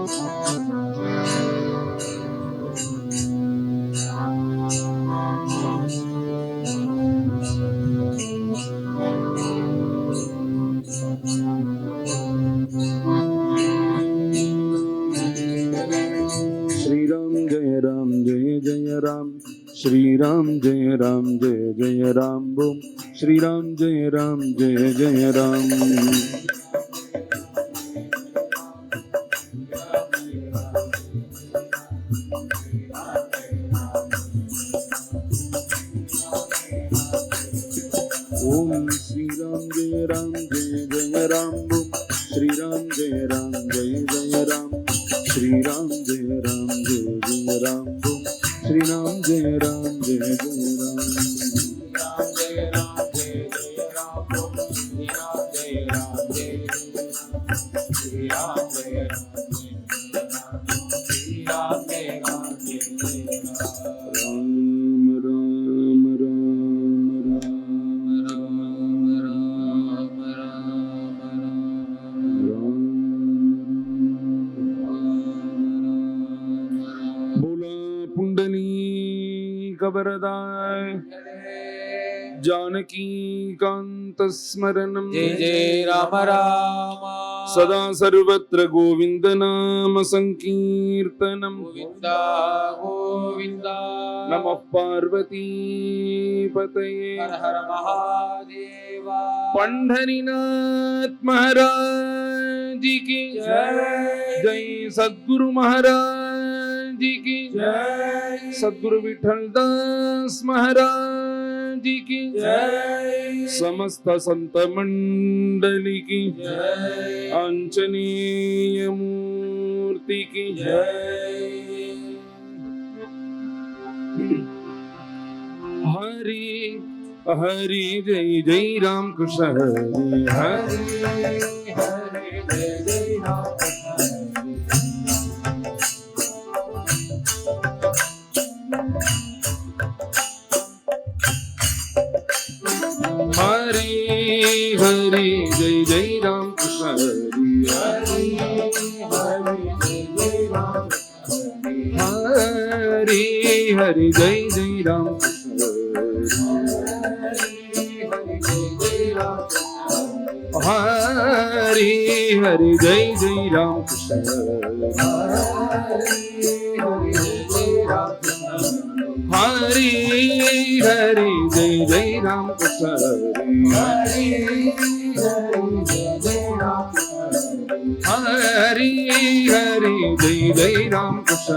श्री राम जय जय राम बोम श्री राम जय जय राम। ओम श्री राम जय जय राम बोम श्री राम जय जय राम। श्री राम जय जय राम बोम श्री राम जय राम। वरदाय जानकी कांत स्मरणं जय जय राम राम सदा सर्वत्र गोविंद नाम संकीर्तनम गोविंदा गोविंदा। नमः पार्वती पतये हर हर महादेवा। पंढरीनाथ महाराज की जय। जय सद्गुरु महाराज की जय। सद्गुरु विठल दास महाराज की जय। समस्त संत मंडली की जय। आंजनेय मूर्ति की जय। हरि हरि जय जय राम कृष्ण हरि हरि हरि जय जय राम हरि हरि जय जय राम कृष्ण हरि हरि हरि जय जय राम कृष्ण हरि हरि जय जय राम कृष्ण हरि हरि जय जय राम कृष्ण हरि हरि जय जय राम कृष्ण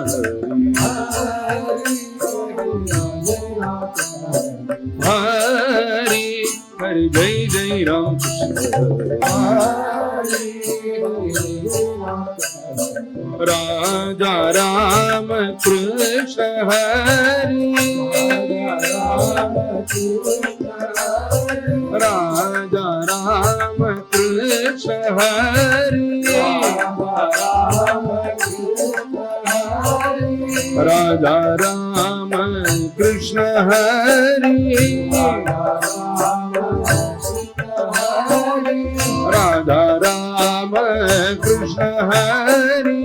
हरि हरि जय जय राम कृष्ण। राजा राम कृष्ण हरि राजा राम कृष्ण हरि राजा राम कृष्ण हरि राधा राम कृष्ण हरि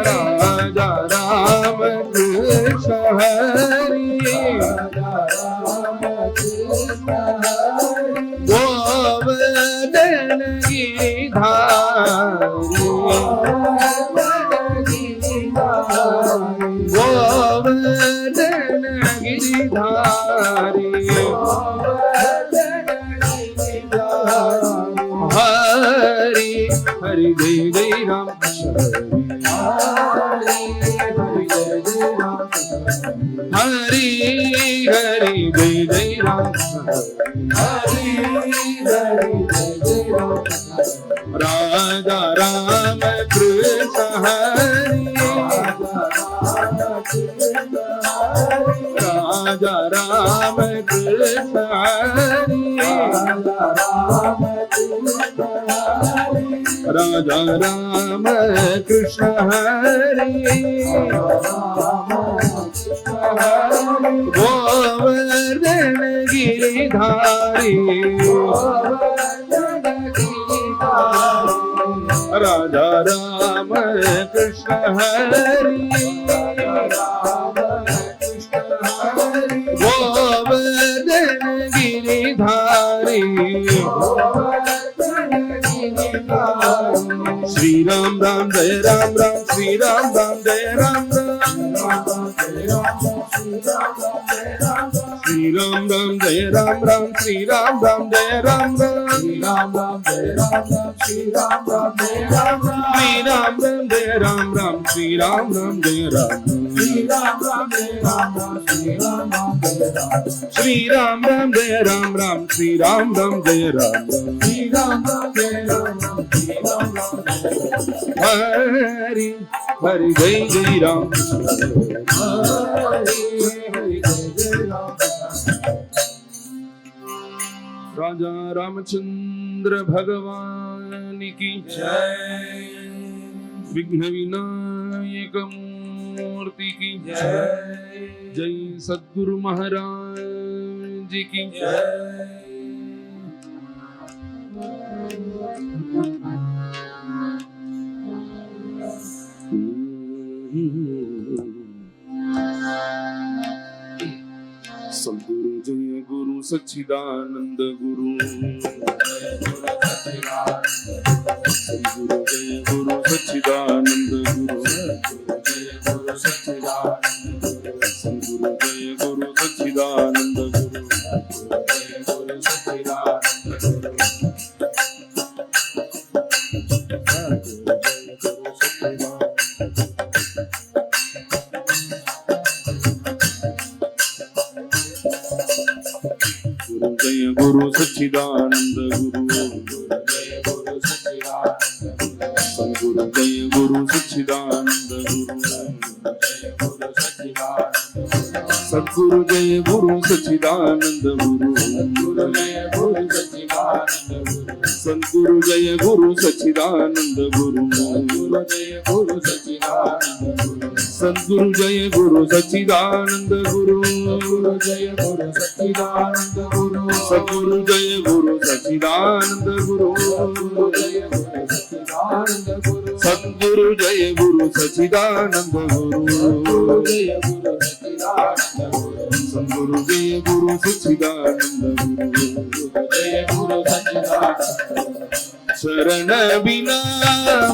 राजा राम कृष्ण हरि गोवर्धन गिरिधारी गोवर्धन गिरिधारी हरि हरि जय जय राम हरि हरि जय जय राम राजा राम कृष्ण हरि राजा राम कृष्ण हरि राजा राम कृष्ण हरि गोवर्धन गिरिधारी राजा राम कृष्ण हरि गोवर्धन गिरिधारी श्री राम राम जय राम राम श्री राम राम जय राम राम श्री राम राम जय राम राम श्री राम राम जय राम राम श्री राम राम जय राम राम श्री राम राम जय राम राम श्री राम राम जय राम राम श्री राम राम जय राम श्री राम राम जय राम राम श्री राम राम जय राम श्री राम राम जय राम राम श्री राम राम जय राम श्री राम राम जय राम राम श्री राम राम हरि हरि जय जय राम हरि हरि जय जय राम राजा रामचंद्र भगवान की जय विघ्न विनायक मूर्ति की जय जय सद्गुरु महाराज की जय सद्गुरु जय गुरु सच्चिदानंद गुरु सद्गुरु जय गुरु सच्चिदानंद गुरु सद्गुरु जय गुरु सच्चिदानंद गुरु जय गुरु सच्चिदानंद गुरु सद्गुरु जय गुरु सच्चिदानंद गुरु सद्गुरु जय गुरु सच्चिदानंद गुरु सद्गुरु जय गुरु सच्चिदानंद गुरु सद्गुरु जय गुरु सच्चिदानंद गुरु जय गुरु सच्चिदानंद गुरु सद्गुरु जय गुरु सच्चिदानंद गुरु सद्गुरु जय गुरु सच्चिदानंद गुरु सद्गुरु जय गुरु सच्चिदानंद गुरु शरण बिना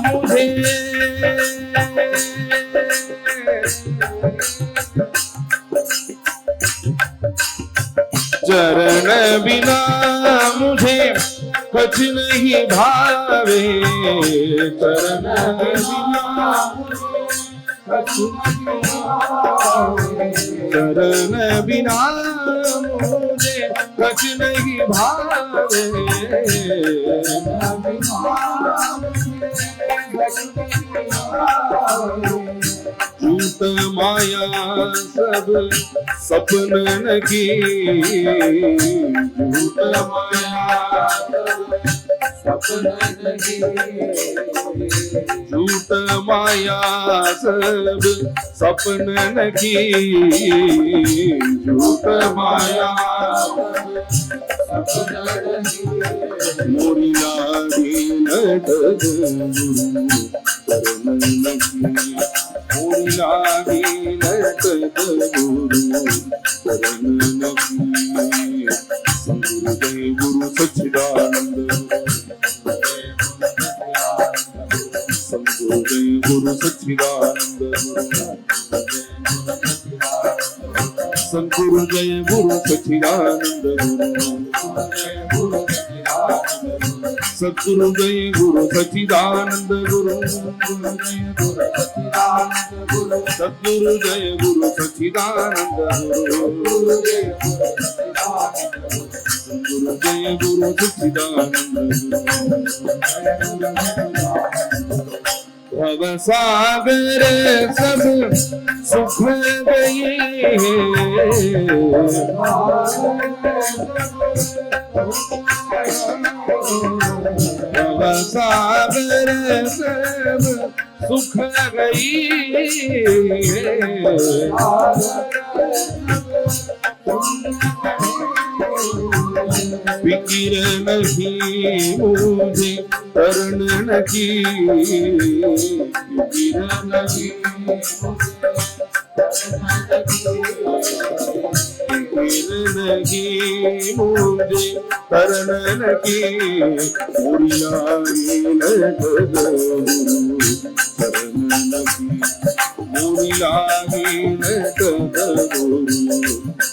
मुझे चरण बिना मुझे कुछ नहीं भावे चरण बिना चरण बिना मुझे कुछ नहीं भावे झूठ माया सब सपनन की झूठ माया सपनन की झूठ माया सब सपनन की झूठ माया मोरी लागी नट गुरु शरण की मोरी लागी नट गुरु शरण की सद्गुरु जय गुरु सच्चिदानंद सद्गुरु जय गुरु सच्चिदानंद सद्गुरु जय गुरु सच्चिदानंद गुरु सद्गुरु जय गुरु सच्चिदानंद गुरु सद्गुरु जय गुरु सच्चिदानंद गुरु सद्गुरु जय गुरु सच्चिदानंद भव सागर सब सुख गए भव सागर सब सुख गई फिक्र नहीं मुझे करने की, फिक्र नहीं लगी मुझे करने की, पूरी लागी गुरु करने लगी, पूरी लागी गुरु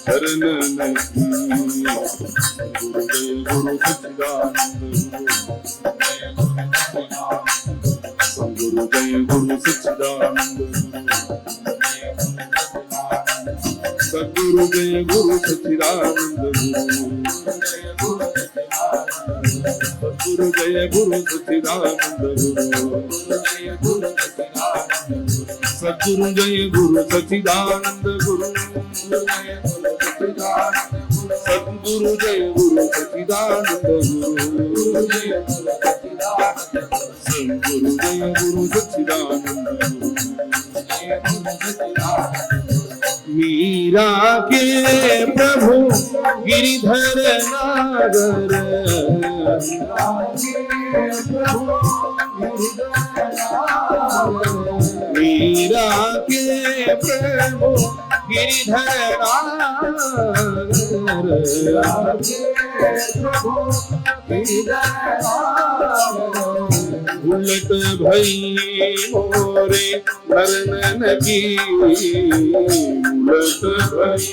करने लगी। गुरु सच्चिदानंद, सद्गुरु जय गुरु सच्चिदानंद, सद्गुरु जय गुरु सच्चिदानंद, सद्गुरु जय गुरु सच्चिदानंद गुरु, सद्गुरु जय गुरु सच्चिदानंद गुरु, सद्गुरु जय गुरु सच्चिदानंद गुरु। मीरा के प्रभु गिरिधर नागर, मीरा के प्रभु गिरिधर उलट भई मोरे नरनन की, उलट भई,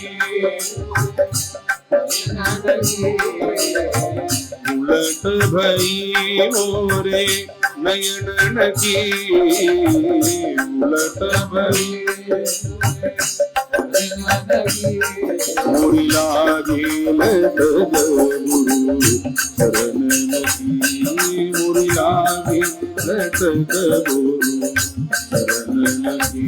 उलट भई मोरे नयनन की, उलट भई मोरी लागी गुरु शरण नकी, मोरी लागी गुरु शरण नकी।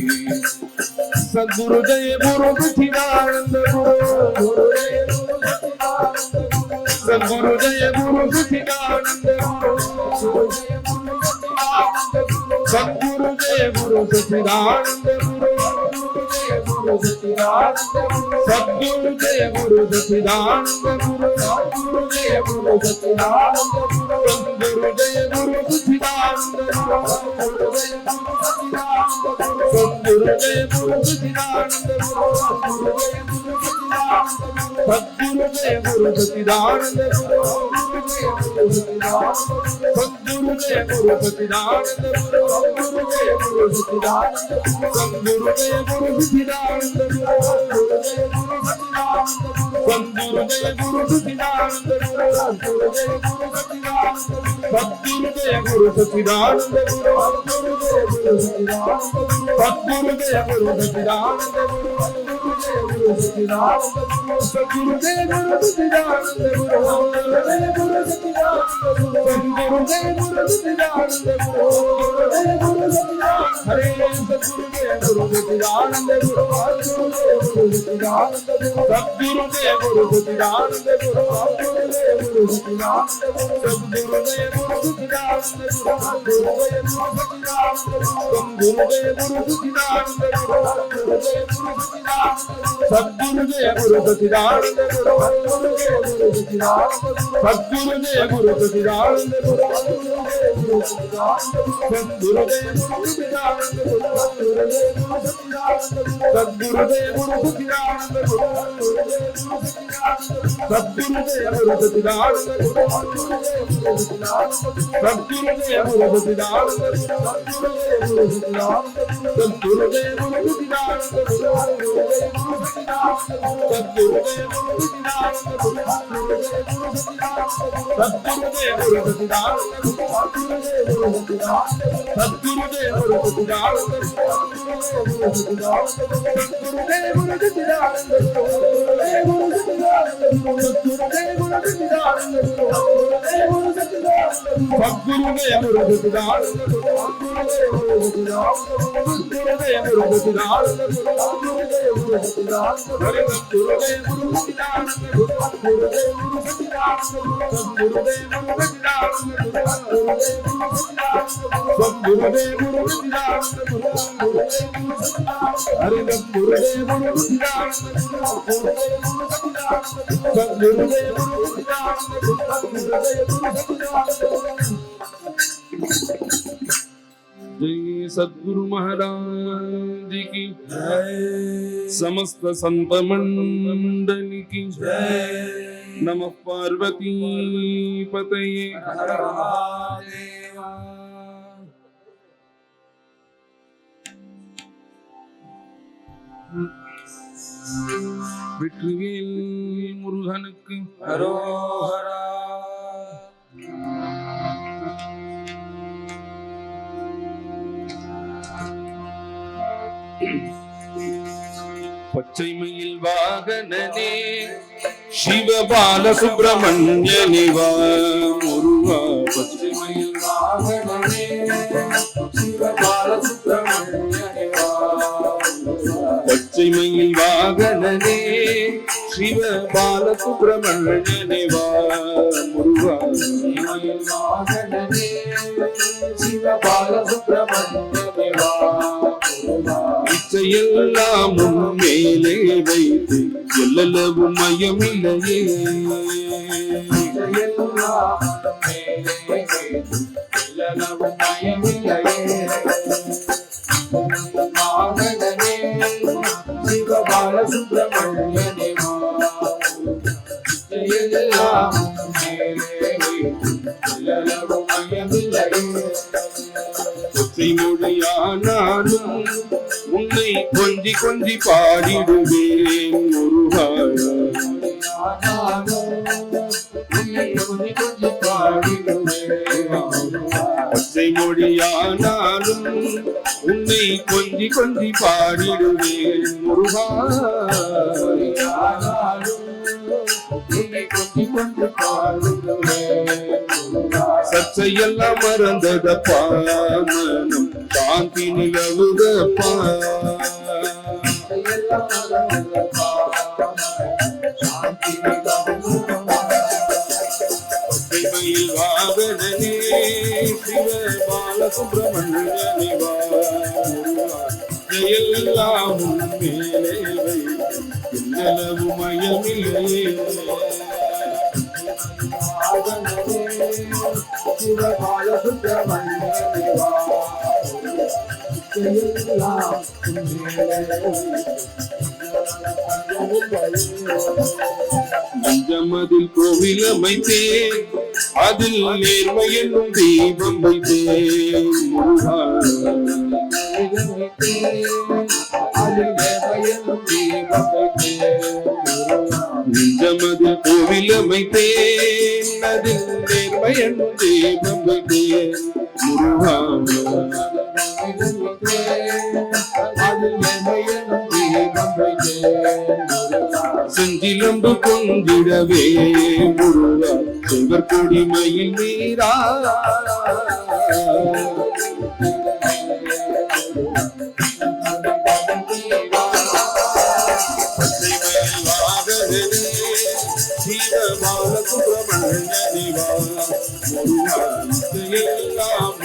सद्गुरु जय गुरु सच्चिदानंद गुरु, सद्गुरु जय गुरु सच्चिदानंद गुरु, सद्गुरु जय गुरु सच्चिदानंद गुरु, सद्गुरु जय गुरु सच्चिदानंद गुरु, सद्गुरु जय गुरु सच्चिदानंद गुरु, सद्गुरु जय गुरु सच्चिदानंद गुरु, सद्गुरु जय गुरु सच्चिदानंद गुरु, सद्गुरु जय गुरु सच्चिदानंद गुरु, सद्गुरु जय गुरु सच्चिदानंद गुरु, सद्गुरु जय गुरु सच्चिदानंद गुरु, सद्गुरु जय गुरु सच्चिदानंद गुरु, सद्गुरु जय गुरु सच्चिदानंद गुरु, सद्गुरु जय गुरु सच्चिदानंद गुरु, सद्गुरु जय गुरु सच्चिदानंद गुरु, सद्गुरु जय गुरु सच्चिदानंद गुरु, सद्गुरु जय गुरु सच्चिदानंद गुरु, सद्गुरु जय गुरु सच्चिदानंद गुरु, हरे सद्गुरु जय गुरु सच्चिदानंद गुरु, सद्गुरु जय गुरु सच्चिदानंद गुरु, सद्गुरु जय गुरु सच्चिदानंद गुरु, सद्गुरु जय गुरु सच्चिदानंद गुरु, सद्गुरु जय गुरु सच्चिदानंद गुरु, सद्गुरु जय गुरु सच्चिदानंद गुरु, सद्गुरु जय गुरु सच्चिदानंद गुरु, सद्गुरु जय गुरु सच्चिदानंद गुरु, सद्गुरु जय गुरु सच्चिदानंद गुरु, सद्गुरु जय गुरु सच्चिदानंद गुरु, सद्गुरु जय गुरु सच्चिदानंद गुरु, सद्गुरु जय गुरु सच्चिदानंद गुरु, सद्गुरु जय गुरु सच्चिदानंद गुरु, सद्गुरु जय गुरु सच्चिदानंद गुरु, सद्गुरु जय गुरु सच्चिदानंद गुरु, सद्गुरु जय गुरु सच्चिदानंद गुरु, सद्गुरु जय गुरु सच्चिदानंद गुरु, सद्गुरु जय गुरु सच्चिदानंद गुरु, सद्गुरु जय गुरु सच्चिदानंद गुरु, हरे सद्गुरु जय गुरु सच्चिदानंद गुरु, सद्गुरु जय गुरु सच्चिदानंद गुरु, सद्गुरु जय गुरु सच्चिदानंद गुरु, जय सद्गुरु महाराज की जय, समस्त संत मंडल की जय। नमः पार्वती पतये। வெற்றிவேல் முருகனுக்கு அரோஹரா. பச்சைமயில் வாகனனே சிவபால சுப்பிரமணியனிவா முருகா. பச்சைமயில் வாகனனே சிவபால சுப்பிரமணியனிவா. பச்சைமயில் வாகனனே சிவபால சுப்பிரமணியனிவா முருகா. பச்சைமயில் வாகனனே சிவபால சுப்பிரமணியனிவா. இச்சையெல்லாம் உன் மேலே வைத்து எல்லளவும் மயமில்லையே. சிவபால சுப்பிரமணியனிவா. ஒற்றை மொழியானாலும் உன்னை கொஞ்சி கொஞ்சி பாடிடுவேன் முருகா. ஒற்றை மொழியானாலும் உன்னை கொஞ்சி கொஞ்சி பாடிடுவேன் முருகா. சர்ச்சையெல்லாம் மறந்ததப்பா, மனம் சாந்தி நிலவுதப்பா. பச்சைமயில் வாகனனே சிவபால சுப்பிரமணியனிவா எல்லாம் மேலே எல்லளவும் மயமில்லையே. சிவபால சுப்பிரமணியனிவா. நெஞ்சமதில் கோவில் அமைத்தேன், அதில் நேர்மை என்னும் தீபம் வைத்தேன் முருகா. நெஞ்சமதில் கோவில் அமைத்தேன், அதில் நேர்மை என்னும் தீபம் வைத்தேன் முருகா. செஞ்சிலம்பு கொண்டிடவே முருகா, செவர் கொடிமையில் நீரா. சிவபால சுப்பிரமணியனிவா முருகா. எல்லாம்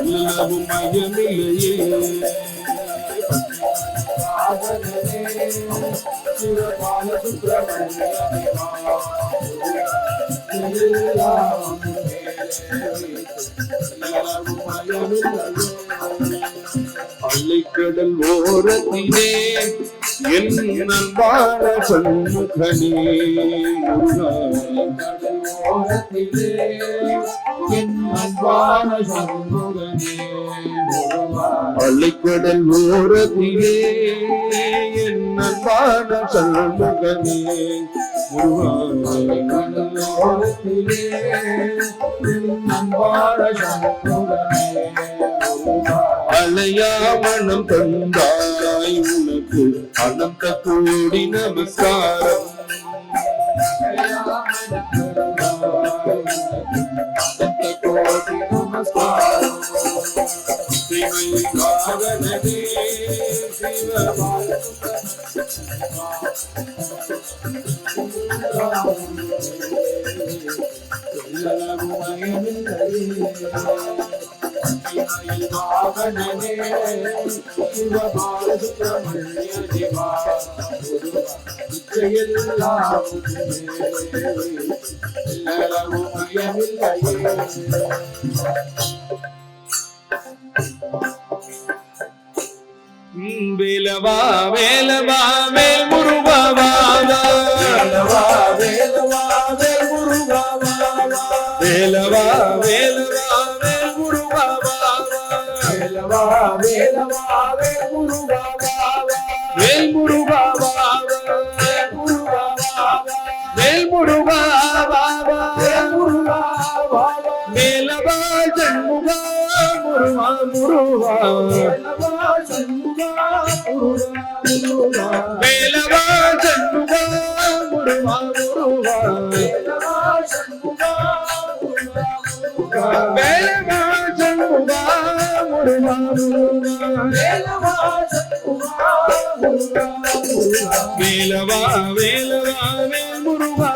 எல்லவும் மயமில்லையே. சிவபால சுப்பிரமணியனிவா. அலைக்கடல் ஓரத்திலே என் அன்பான சண்முகனே முருகா. அலைக்கடல் ஓரத்திலே என் அன்பான சண்முகனே முருகா. அலையா மனம் தந்தாய் உனக்கு அனந்த கோடி நமஸ்காரம். வாகனனே சிவ பாலசுப்ரமணிய தேவா எல்லாம் வேலவா வேலவா வேல் முருகா வேலவா வேலவா வேல் முருகா வேலவா வேலவா வேல் முருகா வேலவா வேலவா வேல் முருகா வேல் முருகா வேல் முருகா வேலவா சண்முகா முருகா முருகா வேலவா சண்முகா முருகா முருகா வேலவா சண்முகா முருகா வேலவா வேலவா வேல் முருகா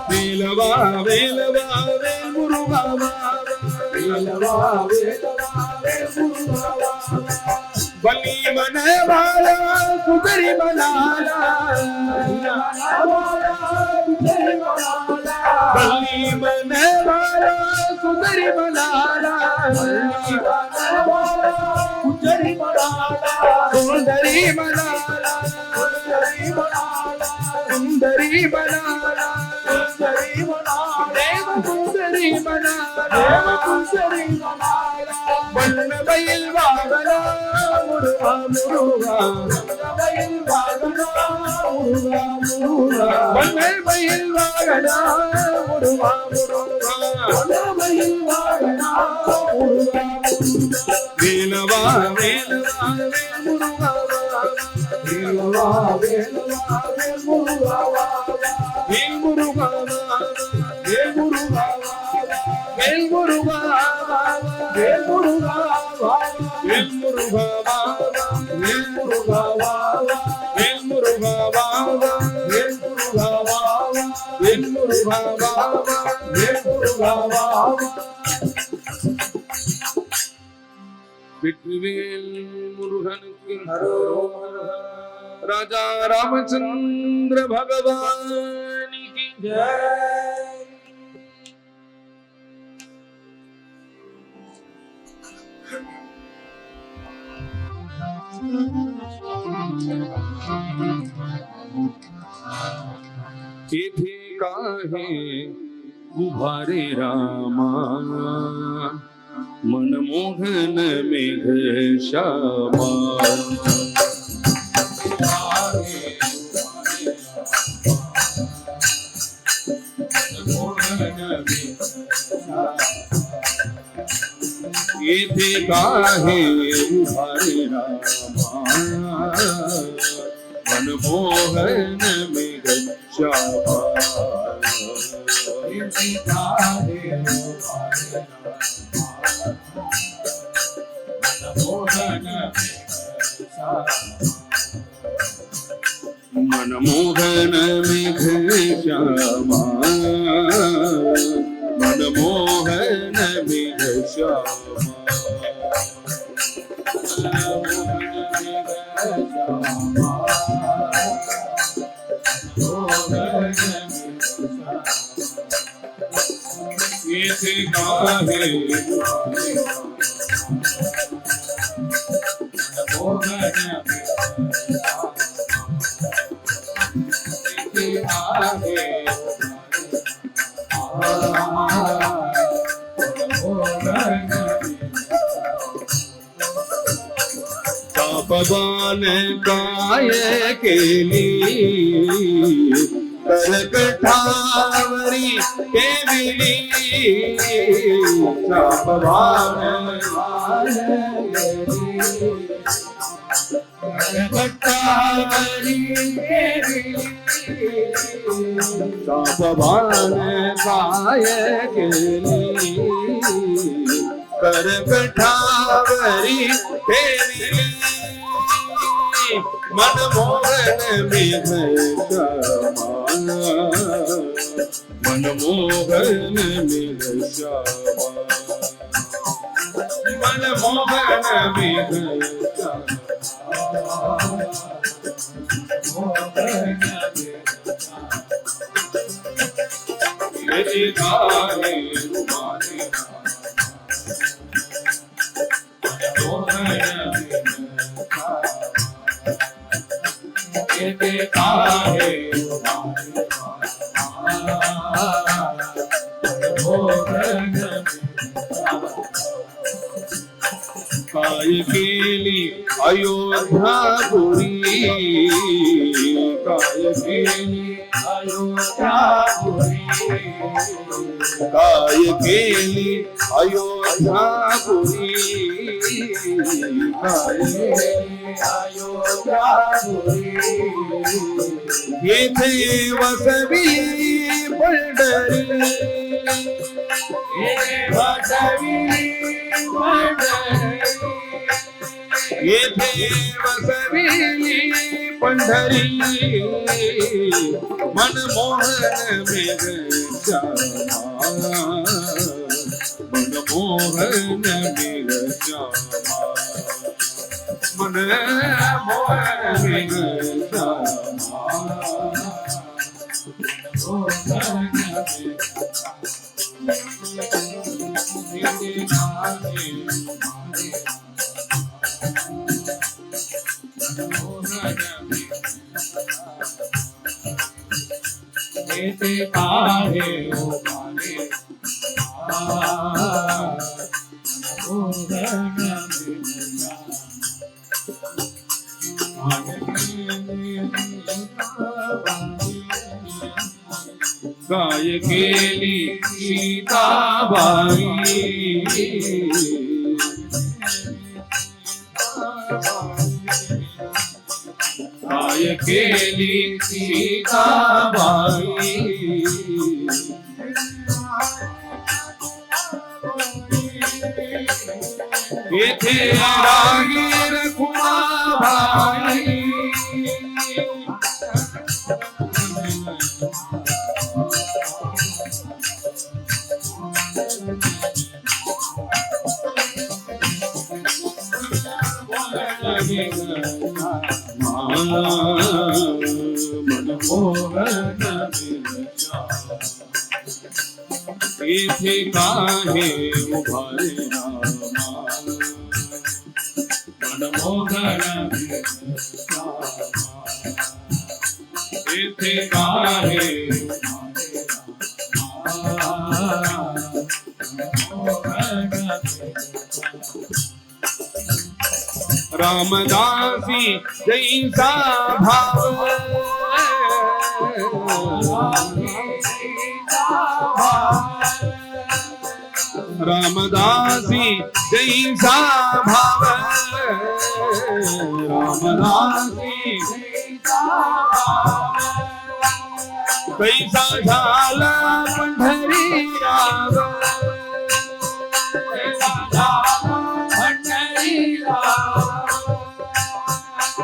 வேலவா வேலவா வேல் முருகா வலி மனவாளா குதிரி மலாலா வலி மனவாளா குதிரி மலாலா சுந்தரி மலாலா சுந்தரி மலாலா தேவ சுந்தரி மலாலா வண்ணமயில் வாகனா முருகா முருகா வண்ணமயில் வாகனா முருகா முருகா வேலவா வேலவா வேல் முருகா வேல் முருகா வேல் முருகா வேல் முருகா வேல் முருகா வேல் முருகா வேல் முருகா வேல் முருகா வேல் முருகா வேல் முருகா வேல் முருகா வெற்றிவேல் முருகனுக்கு ராஜா ராமச்சந்திர பகவானுக்கு ஜெய். येथे काहे उभारे रामा मनमोहन मेघ श्यामा येथे काहे उभारे रामा मनमोहन मेघ श्यामा येथे काहे उभारे मनमोहन मेघ श्यामा मनमोहन मेघ श्यामा येथे काहे तापवान काय केली करकठावरी केविली तापवान करकठावरी केविली तापवान काय केली करकठावरी केविली मनमोहन मेघ श्यामा मनमोहन मेघ श्यामा मनमोहन मेघ काय केली अयोध्यापुरी काय केली अयोध्यापुरी काय केली अयोध्यापुरी काय अयोध्यापुरी येथे वसवी पंढरी वसवी येथे वसविली पंढरी मनमोहन मेघ श्यामा मनमोहन मेघ श्यामा मनमोहन मेघ काय केली सीताबाई काय केली सीताबाई येथे रागी रखुमाबाई मनमोहन येथे काहे उभारे रामा मनमोहन येथे काहे रामदासी जैसा भाव रामदासी जैसा भाव रामदासी कैसा झाला पंढरी राव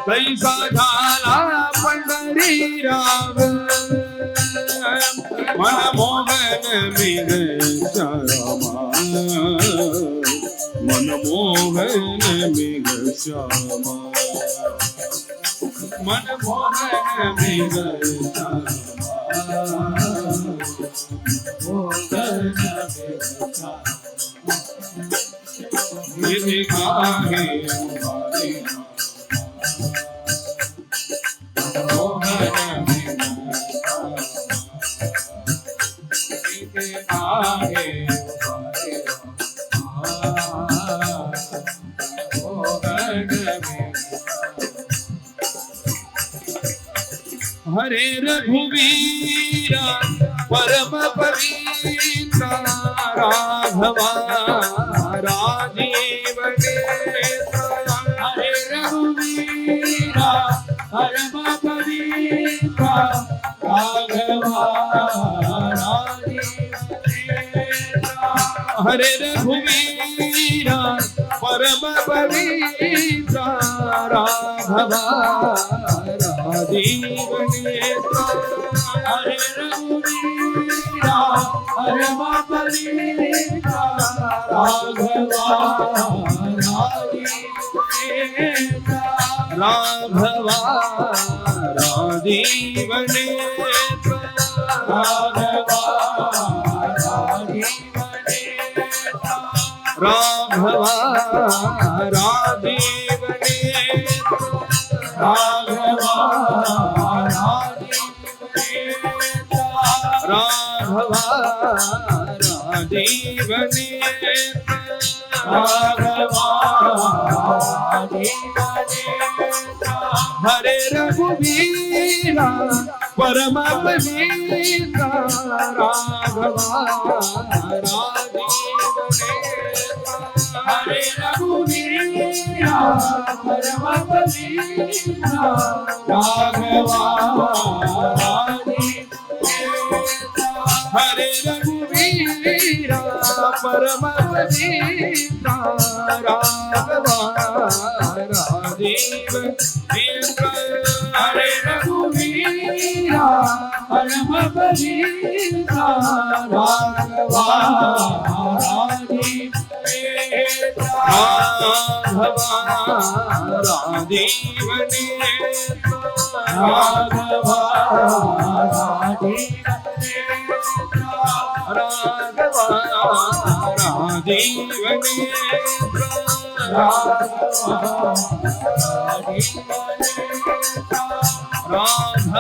कैसा झाला पंढरी राव मनमोहन मेघ श्यामा मनमोहन मेघ श्यामा मनमोहन मेघ येथे काहे हरे रघुवीरा परम पवित्र राघवा राजीव नेत्र हरे रघुवीरा परम पवित्र राघवा राजीव नेत्र हरे रघुवीरा परम पवित्र राघवा राजीव नेत्र हरे रघुवीरा हरे मापरीरा राघवा राघवा राजीव नेत्र राघवा राघवा राजीव नेत्र राघवा राघवा राजीव नेत्र राघवा हरे रघुवीरा परम पवित्र राघवा राजीव नेत्र हरे रघुवीरा परम पवित्र राघवा हरे रघुवीरा परम पवित्र राघवा राजीव नेत्र हरे रघुवीरा परम पवित्र राघवा राघवा राजीव नेत्र राघवा राघवा राजीव नेत्र राघवा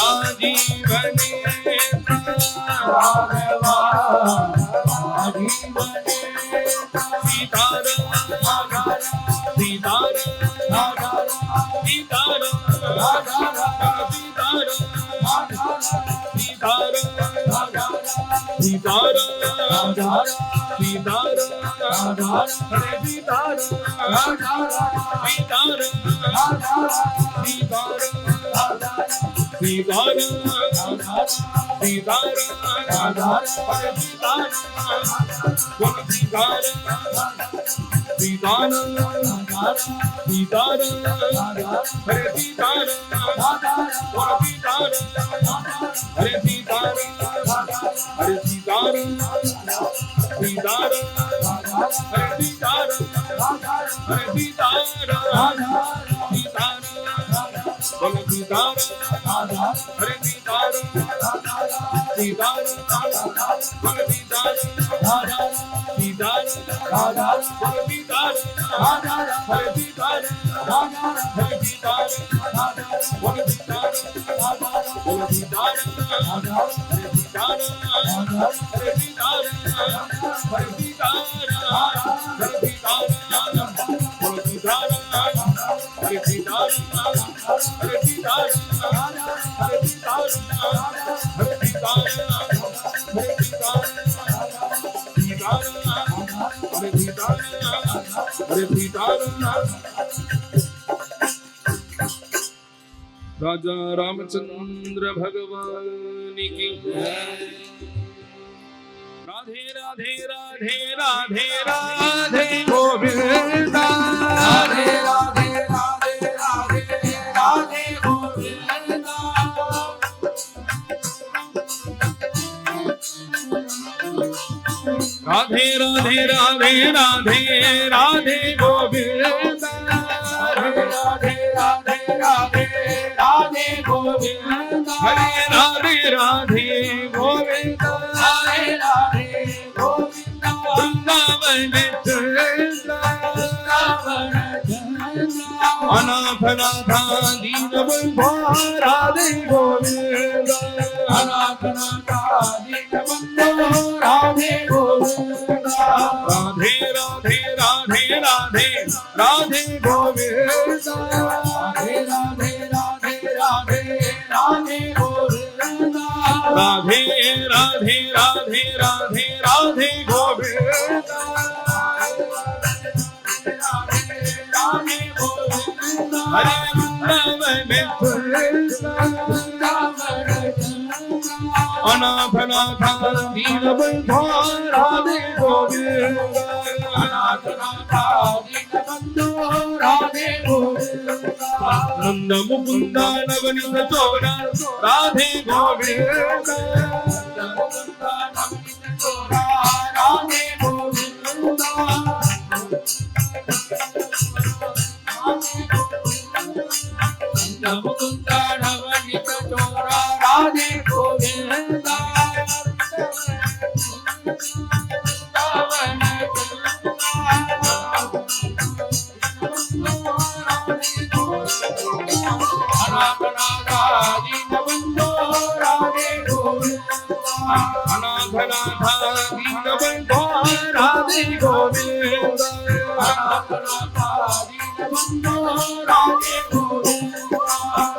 राजीव नेत्र राजा रामचंद्र भगवान की राधे राधे राधे राधे राधे गोविंदा राधे राधे राधे राधे राधे गोविंदा राधे राधे राधे राधे राधे गोविंदा राधे राधे राधे राधे राधे गोविंदा हरे राधे राधे गोविंदा राधे राधे गोविंदा वृंदावन चलता अनाथ नाथा दीन बंधु राधे गोविंदा अनाथ नाथा दीन बंधु राधे गोविंदा राधे राधे राधे राधे राधे गोविंदा राधे राधे राधे राधे राधे गोविंदा राधे राधे राधे राधे राधे गोविंदा हरे वृंदावन अनाथ नाथा दीन बंधु राधे गोविंदा अनाथ नाथा दीन बंधु राधे गोविंदा नंद मुकुंद नवनीत चोरा राधे गोविंदा राधे गोविंदा मुकुंद नवनीत चोरा राधे गोविंदा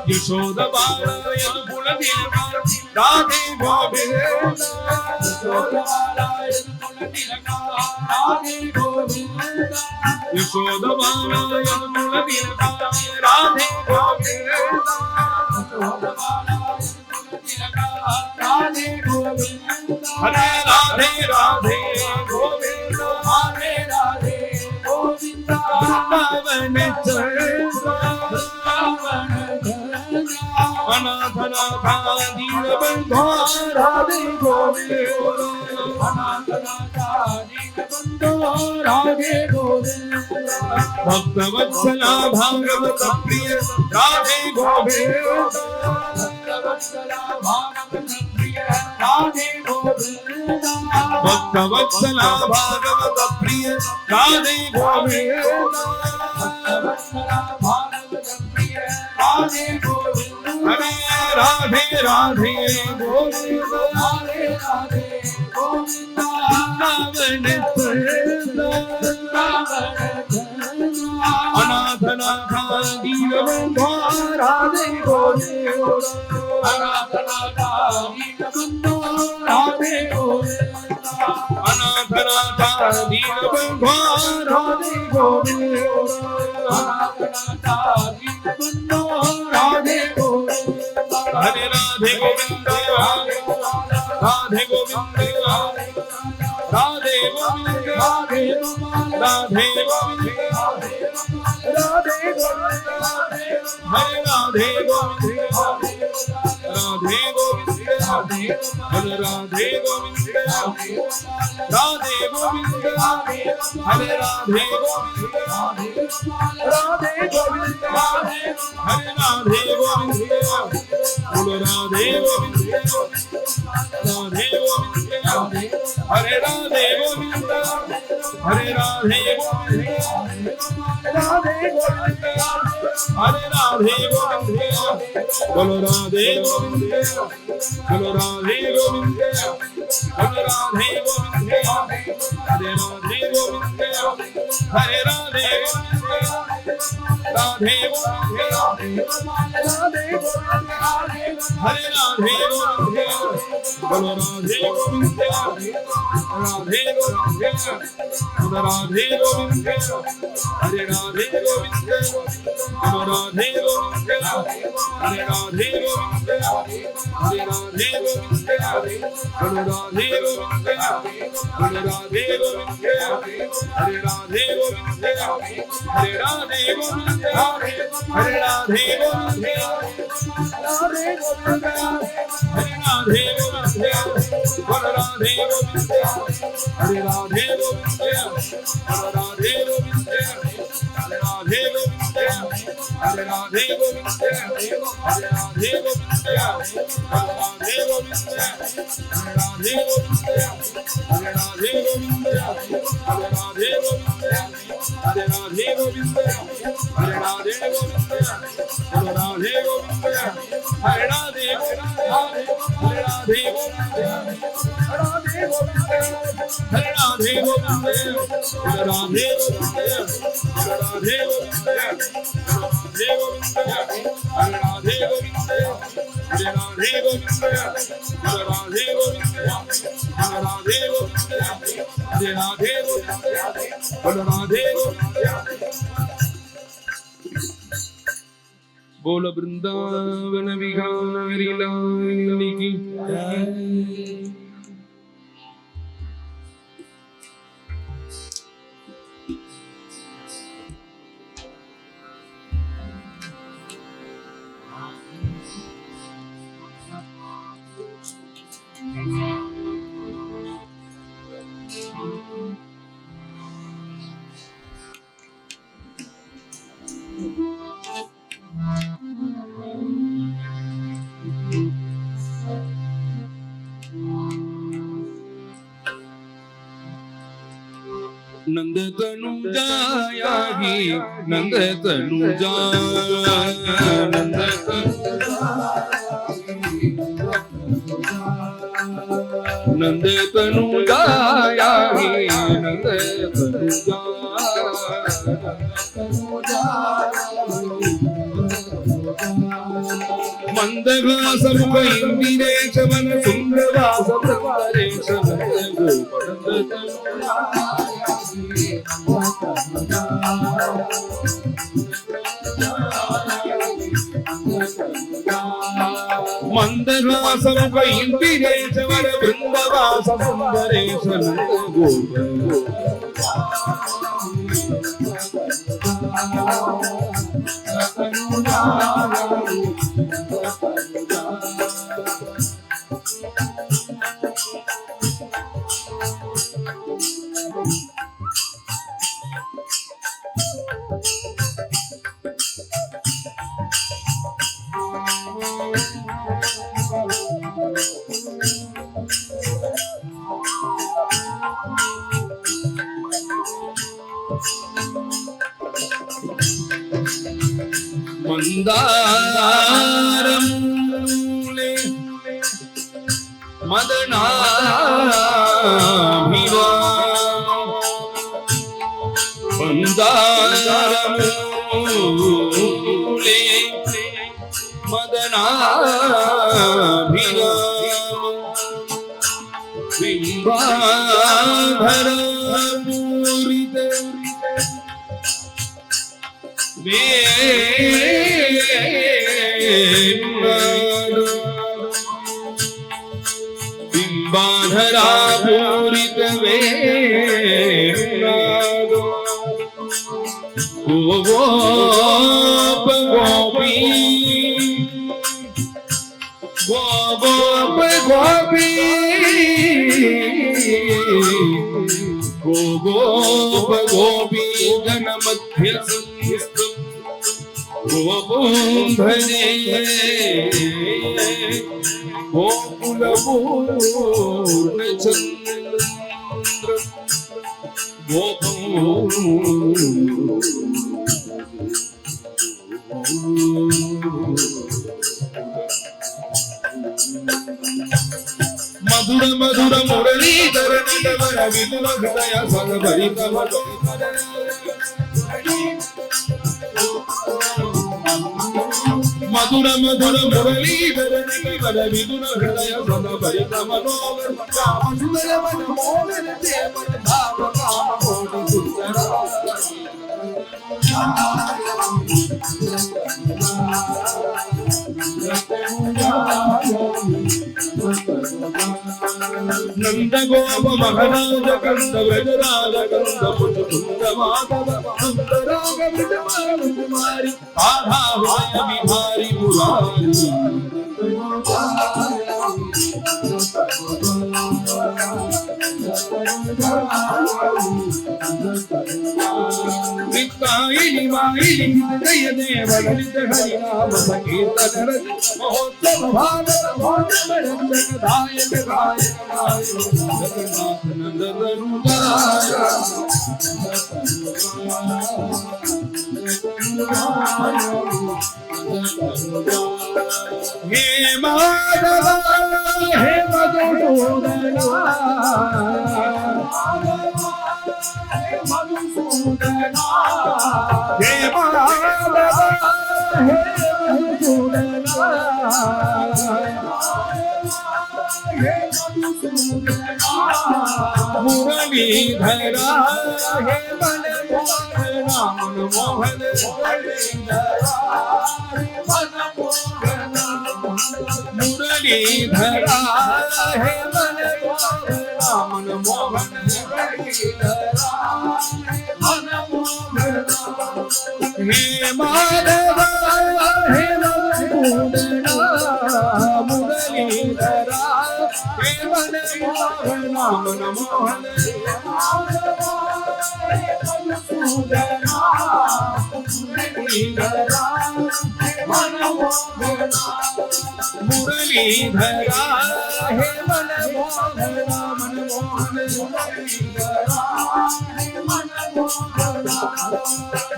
यशोद बाला यदुकुल तिलका राधे गोविंदा यशोद बाला यदुकुल तिलका राधे गोविंदा हरे राधे राधे गोविंदा हरे राधे गोविंदा वृंदावन चलता अनाथ नाथा दीन बंधु राधे गोविंदा राधे गोविंदा भक्त वत्सला भागवत प्रिय राधे गोविंदा राधे गोविंदा भक्त वत्सला भागवत प्रिय राधे गोविंदा राधे गोविंदा हरे राधे राधे गोविंदा हरे राधे गोविंदा वृंदावन चलता अनाथ नाथा दीन बंधु राधे गोविंदा राधे गोविंदा अनाथ नाथा दीन बंधु राधे गोविंदा राधे गोविंदा हरे राधे गोविंदा राधे गोविंदा राधे गोविंदा राधे राधे गोविंदा राधे गोविंदा हरे राधे गोविंदा राधे गोविंदा हरे राधे गोविंदा राधे गोविंदा हरे राधे गोविंदा राधे गोविंदा हरे राधे गोविंदा बोलो राधे गोविंदा राधे गोविंदा हरे राधे गोविंदा हरे राधे गोविंदा राधे गोविंदा हरे राधे गोविंदा बोलो राधे गोविंदा बोलो राधे गोविंदा बोलो राधे गोविंदा हरे राधे गोविंदा हरे राधे गोविंदा राधे गोविंदा राधे गोविंदा हरे राधे गोविंदा बोलो राधे गोविंदा राधे गोविंदा बोलो राधे गोविंदा हरे राधे गोविंदा बोलो राधे गोविंदा हरे राधे गोविंदा हरे राधे गोविंदा बोलो राधे गोविंदा बोलो राधे गोविंदा हरे राधे गोविंदा हरे राधे गोविंदा हरे राधे गोविंदा राधे गोविंदा हरे राधे गोविंदा बोलो राधे गोविंदा हरे राधे गोविंदा बोलो राधे गोविंदा हरे राधे गोविंदा हरे राधे गोविंदा हरे राधे गोविंदा बोलो राधे गोविंदा हरे राधे गोविंदा हरे राधे गोविंदा हरे राधे गोविंदा हरे राधे गोविंदा हरे राधे गोविंदा बोलो राधे गोविंदा हरे राधे गोविंदा हरे राधे गोविंदा राधे गोविंदा हरे राधे गोविंदा हरे राधे गोविंदा हरे राधे गोविंदा हरे गोविंदा हरे राधे गोविंदा हरे राधे गोविंदा हरे राधे गोविंदा हरे राधे गोविंदा हरे राधे गोविंदा बोलो राधे गोविंदा बोलो वृंदावन विहारी लाल की नंद तनुजाया ही नंद तनुजा नंद नंद तनुजाया ही नंद तनुजा मंदहासम इंदिरेश मन सुंदरवास सुंदरेश मंदहासम इंदिरेश मन वृंदवास सुंदरेश मंदारमूले मदनाभिरा मंदारमूले मदनाभिरा बिंबाधर पूरित बिंबाधरा पूरित गोप गोपी गोप गोपी गोप गोपी जन मध्य गोपुं भजे गोकुलपूर्णचन्द्र मधुर मधुर मुरलीधर नटवर विपुल हृदय सगभरित मधुर मधुर मुरलीधर नटवर विपुल हृदय सगभरित मनोहर काम सुंदर मन मोहन देव भाव काम कोटि सुंदर नंद गोप महाराज कंद व्रजराज कंद पुट कुंद माधव सुंदराग ब्रजमारी आधा होय बिहारी मुरारी नित्यायिनी मायिनी जय देव ललित हरि नाम संकीर्तन महोत्सव भारत महोत्सव रंजक दायक गायक जगन्नाथ नंद तनुजाया हे माधव हे मधुसूदन हे मधुसूदन हे माधव हे मधुसूदन हे मधुसूदन मुरलीधरा हे मन मोहन मुरलीधरा हे मन मोहन मुरलीधरा हे मन मोहन मुरलीधरा मन मोहन हे माधव हे मधुसूदना मुरलीधरा हे मन मोहन मोहन मधुसूदना मुरलीधरा मन मोहन मुरलीधरा हे मन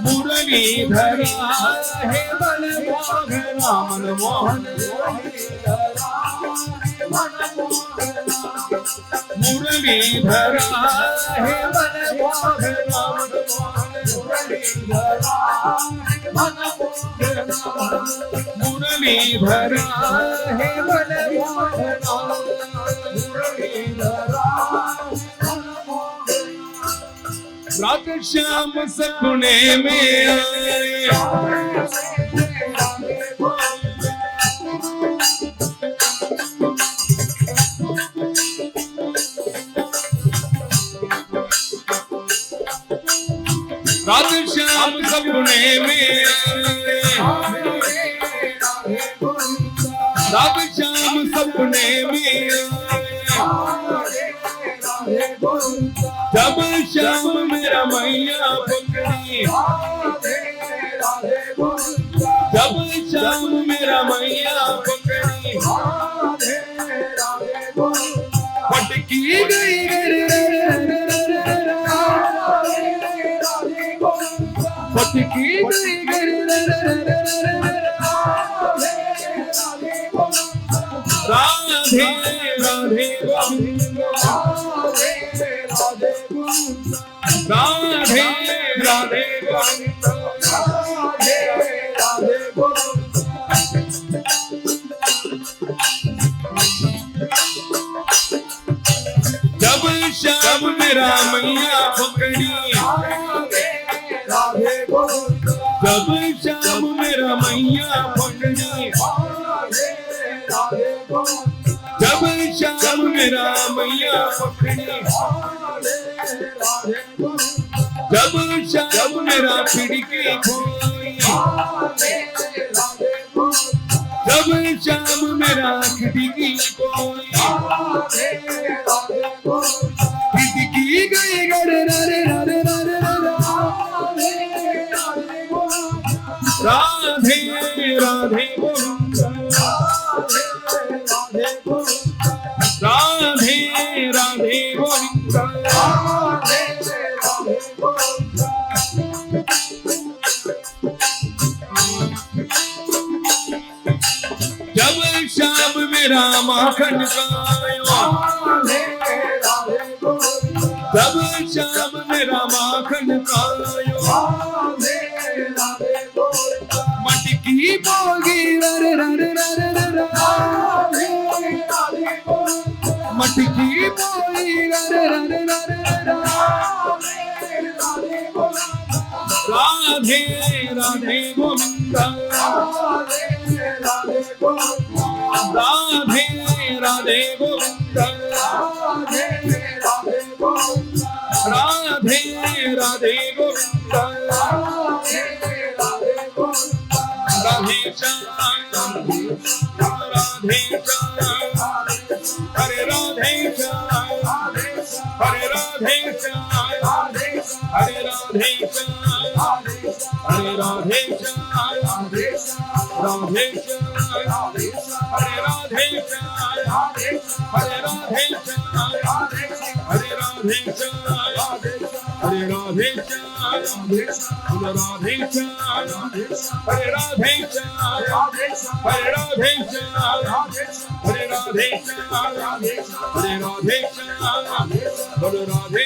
मुरलीधरा हे मन मोहना मनमोहन मुरलीधरा हे मन मोहना मुरलीधरा हे मन मोहना रात श्याम सपने में आए रात श्याम सपने में आए रात श्याम सपने में आए जब श्याम मेरा मैया पकड़ी जब श्याम मेरा मैया पकड़ी पटकी गई पटकी गई राधे राधे गोविंद राधे राधे गोविंद जब श्याम मेरा मैया पकड़ी जब श्याम मेरा मैया पकड़ी जब श्याम मेरा मैया पकड़ी जब श्याम मेरा पिड़के खोई जब श्याम मेरा खिड़की खोई खिड़की गई गरे रे रे राधे राधे गोविंद राधे राधे गोविंद जब श्याम मेरा माखन खायो जब श्याम मेरा माखन खायो मटकी बोगी रे रे रे मटकी बोगी रे रे रे राधे राधे गोविंद राधे राधे गोविंद राधे राधे गोविंद राधे श्याम राधे श्याम हरे राधे श्याम हरे राधे श्याम हरे राधे श्याम हरे राधे श्याम राधे श्याम हरे राधे श्याम हरे राधे श्याम हरे राधे श्याम हरे राधे श्याम हरे राधे श्याम हरे राधे श्याम हरे राधे श्याम हरे राधे श्याम हरे राधे श्याम हरे राधे श्याम हरे राधे श्याम हरे राधे श्याम हरे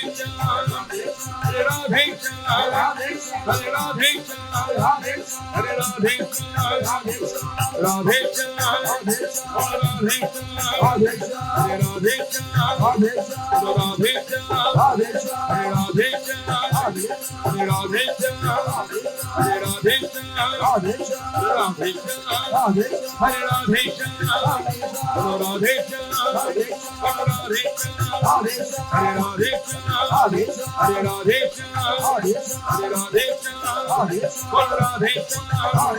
राधे श्याम राधे श्याम राधे श्याम हरे राधे श्याम राधे श्याम हरे राधे श्याम हरे राधे श्याम हरे राधे श्याम राधे श्याम हरे राधे श्याम राधे श्याम हरे राधे श्याम हरे राधे श्याम हरे राधे श्याम हरे राधे श्याम राधे श्याम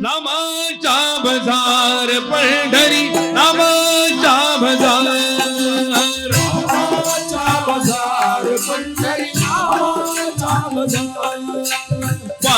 नामाचा बाजार पंढरी नामाचा बाजार पंढरी नामाचा बाजार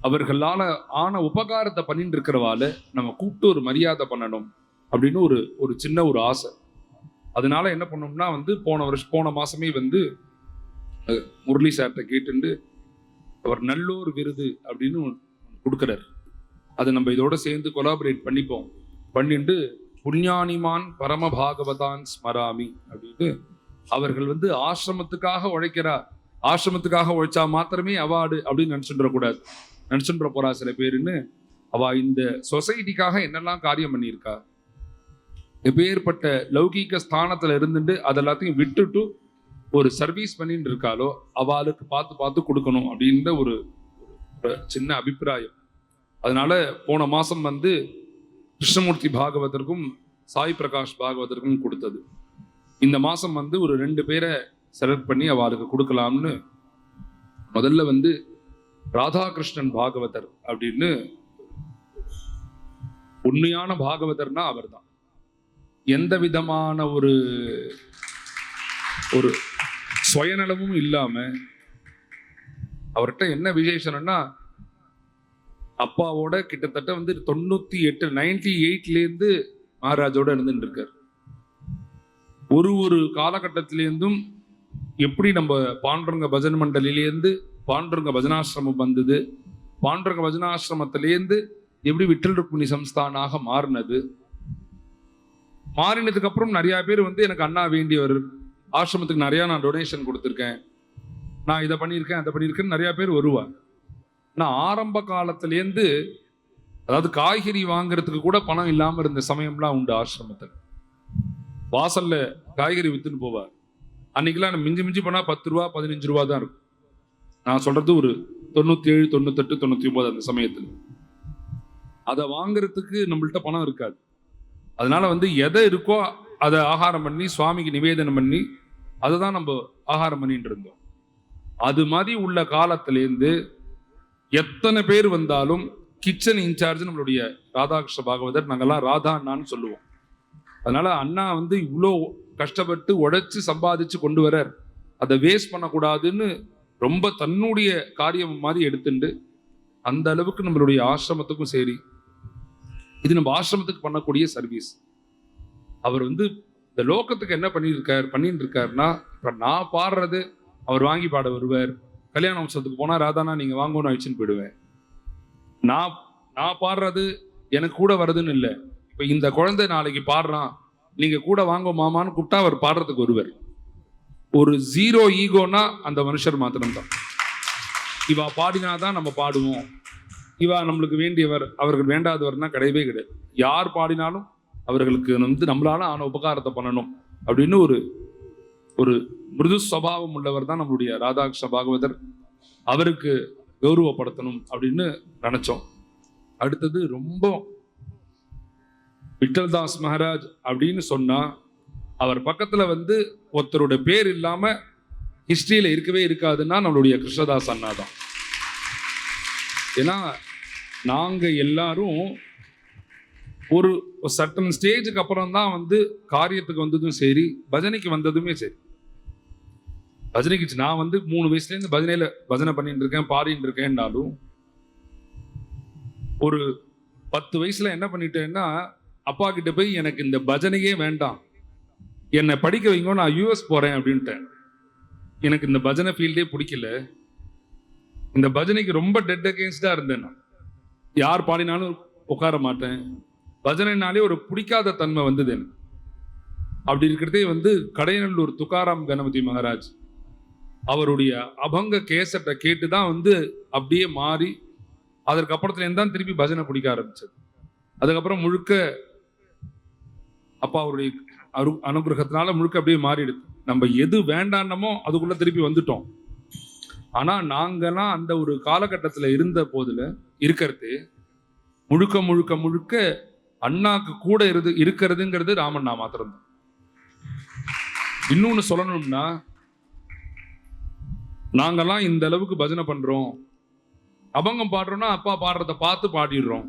அவர்களால ஆன உபகாரத்தை பண்ணிட்டு இருக்கிறவால நம்ம கூப்பிட்டு ஒரு மரியாதை பண்ணணும் அப்படின்னு ஒரு சின்ன ஒரு ஆசை. அதனால என்ன பண்ணோம்னா வந்து போன மாசமே வந்து முரளி சார்கிட்ட கேட்டுண்டு அவர் நல்லோர் விருது அப்படின்னு கொடுக்குறாரு. அதை நம்ம இதோட சேர்ந்து கொலாபரேட் பண்ணிட்டு புண்ணியானிமான் பரம பாகவதான் ஸ்மராமி அப்படின்னு அவர்கள் வந்து ஆசிரமத்துக்காக உழைச்சா மாத்திரமே அவார்டு அப்படின்னு நினைச்சுன்ற போறா சில பேருன்னு. அவ இந்த சொசைட்டிக்காக என்னெல்லாம் காரியம் பண்ணியிருக்கா, எப்பேற்பட்ட லௌகீக ஸ்தானத்துல இருந்துட்டு அதெல்லாத்தையும் விட்டுட்டு ஒரு சர்வீஸ் பண்ணிட்டு இருக்காளோ அவளுக்கு பார்த்து கொடுக்கணும் அப்படின்ற ஒரு சின்ன அபிப்பிராயம். அதனால போன மாசம் வந்து கிருஷ்ணமூர்த்தி பாகவதற்கும் சாய் பிரகாஷ் பாகவதற்கும் கொடுத்தது. இந்த மாசம் வந்து ஒரு 2 பேரை செலக்ட் பண்ணி அவளுக்கு கொடுக்கலாம்னு முதல்ல வந்து ராதாகிருஷ்ணன் பாகவதர் அப்படின்னு, உண்மையான பாகவதர்னா அவர் தான். எந்த விதமான ஒரு சுயநலமும் இல்லாம, அவர்கிட்ட என்ன விசேஷம்னா அப்பாவோட கிட்டத்தட்ட வந்து 98 மகாராஜோட இருந்துட்டு இருக்கார். ஒரு காலகட்டத்திலேருந்தும் எப்படி நம்ம பாண்டுரங்க பஜன் மண்டலிலேருந்து பாண்டுரங்க பஜனாசிரமம் வந்தது, பாண்டுரங்க பஜனாசிரமத்திலேருந்து எப்படி விட்டல் ருக்மிணி சம்ஸ்தானாக மாறினதுக்கு அப்புறம் நிறைய பேர் வந்து எனக்கு அண்ணா வேண்டியவர், ஆசிரமத்துக்கு நிறைய நான் டொனேஷன் கொடுத்துருக்கேன், நான் இதை பண்ணியிருக்கேன் அதை பண்ணியிருக்கேன்னு நிறைய பேர் வருவாங்க. நான் ஆரம்ப காலத்திலேருந்து, அதாவது காய்கறி வாங்குறதுக்கு கூட பணம் இல்லாமல் இருந்த சமயம்லாம் உண்டு. ஆசிரமத்தில் வாசல்ல காய்கறி வித்துன்னு போவார். அன்னைக்கெல்லாம் மிஞ்சி போனா 10 ரூபா 15 ரூபா தான் இருக்கும். நான் சொல்றது ஒரு 97 98 99 அந்த சமயத்தில். அதை வாங்குறதுக்கு நம்மள்ட்ட பணம் இருக்காது. அதனால வந்து எதை இருக்கோ அதை ஆகாரம் பண்ணி சுவாமிக்கு நிவேதனம் பண்ணி அதை தான் நம்ம ஆகாரம் பண்ணிட்டு இருந்தோம். அது மாதிரி உள்ள காலத்திலேருந்து எத்தனை பேர் வந்தாலும் கிச்சன் இன்சார்ஜ் நம்மளுடைய ராதாகிருஷ்ண பாகவதர், நாங்கெல்லாம் ராதா அண்ணான்னு சொல்லுவோம். அதனால அண்ணா வந்து இவ்வளோ கஷ்டப்பட்டு உழைச்சு சம்பாதிச்சு கொண்டு வரார், அதை வேஸ்ட் பண்ணக்கூடாதுன்னு ரொம்ப தன்னுடைய காரியம் மாதிரி எடுத்துட்டு அந்த அளவுக்கு நம்மளுடைய ஆசிரமத்துக்கும் சரி, இது நம்ம ஆசிரமத்துக்கு பண்ணக்கூடிய சர்வீஸ். அவர் வந்து இந்த லோகத்துக்கு என்ன பண்ணிட்டு இருக்காருன்னா, இப்ப நான் பாடுறது அவர் வாங்கி பாட வருவார். கல்யாண உற்சவத்துக்கு போனா ராதானா நீங்க வாங்கன்னு வச்சுன்னு போயிடுவேன். நான் பாடுறது எனக்கு கூட வருதுன்னு இல்லை. இப்ப இந்த குழந்தை நாளைக்கு பாடுறான், நீங்க கூட வாங்க மாமான்னு கூப்பிட்டா அவர் பாடுறதுக்கு வருவார். ஒரு 0 ஈகோனா அந்த மனுஷர் மாத்திரம்தான். இவா பாடினாதான் நம்ம பாடுவோம், இவா நம்மளுக்கு வேண்டியவர், அவர்கள் வேண்டாதவர்னா கிடையவே கிடையாது. யார் பாடினாலும் அவர்களுக்கு வந்து நம்மளால ஆன உபகாரத்தை பண்ணணும் அப்படின்னு ஒரு மிருது சுபாவம் உள்ளவர் தான் நம்மளுடைய ராதாகிருஷ்ண பாகவதர். அவருக்கு கௌரவப்படுத்தணும் அப்படின்னு நினைச்சோம். அடுத்தது ரொம்ப விட்டல்தாஸ் மகாராஜ் அப்படின்னு சொன்னா அவர் பக்கத்துல வந்து ஒருத்தரோட பேர் இல்லாம ஹிஸ்டரியில இருக்கவே இருக்காதுன்னா நம்மளுடைய கிருஷ்ணதாஸ் அண்ணா தான். ஏன்னா நாங்க எல்லாரும் ஒரு சர்டன் ஸ்டேஜுக்கு அப்புறம் தான் வந்து காரியத்துக்கு வந்ததும் சரி, பஜனைக்கு வந்ததுமே சரி. பஜனைக்கு நான் வந்து 3 வயசுலேருந்து பஜனை பண்ணிட்டு இருக்கேன், பாடிட்டு இருக்கேன்னாலும் ஒரு 10 வயசுல என்ன பண்ணிட்டேன்னா, அப்பா கிட்ட போய் எனக்கு இந்த பஜனையே வேண்டாம், என்னை படிக்க வைங்க, நான் யூஎஸ் போறேன் அப்படின்ட்டேன். எனக்கு இந்த பஜனை ஃபீல்டே பிடிக்கல, இந்த பஜனைக்கு ரொம்ப டெட் அகேன்ஸ்டா இருந்தேன். நான் யார் பாடினாலும் உட்கார மாட்டேன், பஜனைனாலே ஒரு பிடிக்காத தன்மை வந்தது எனக்கு. அப்படி இருக்கிறதே வந்து கடையநல்லூர் துக்காராம் கணபதி மகாராஜ் அவருடைய அபங்க கேசட்டை கேட்டுதான் வந்து அப்படியே மாறி, அதற்கு அப்புறத்துலேருந்து தான் திருப்பி பஜனை பிடிக்க ஆரம்பிச்சது. அதுக்கப்புறம் முழுக்க அப்பா அவருடைய அனுகிரகத்தினால முழுக்க அப்படியே மாறிடுது. நம்ம எது வேண்டானமோ அதுக்குள்ள திருப்பி வந்துட்டோம். ஆனா நாங்கெல்லாம் அந்த ஒரு காலகட்டத்தில் இருந்த போதுல இருக்கிறது முழுக்க முழுக்க முழுக்க அண்ணாக்கு கூட இருக்கிறதுங்கிறது ராமண்ணா மாத்திரம்தான். இன்னொன்னு சொல்லணும்னா, நாங்கெல்லாம் இந்த அளவுக்கு பஜனை பண்றோம், அபங்கம் பாடுறோம்னா அப்பா பாடுறத பார்த்து பாடிடுறோம்.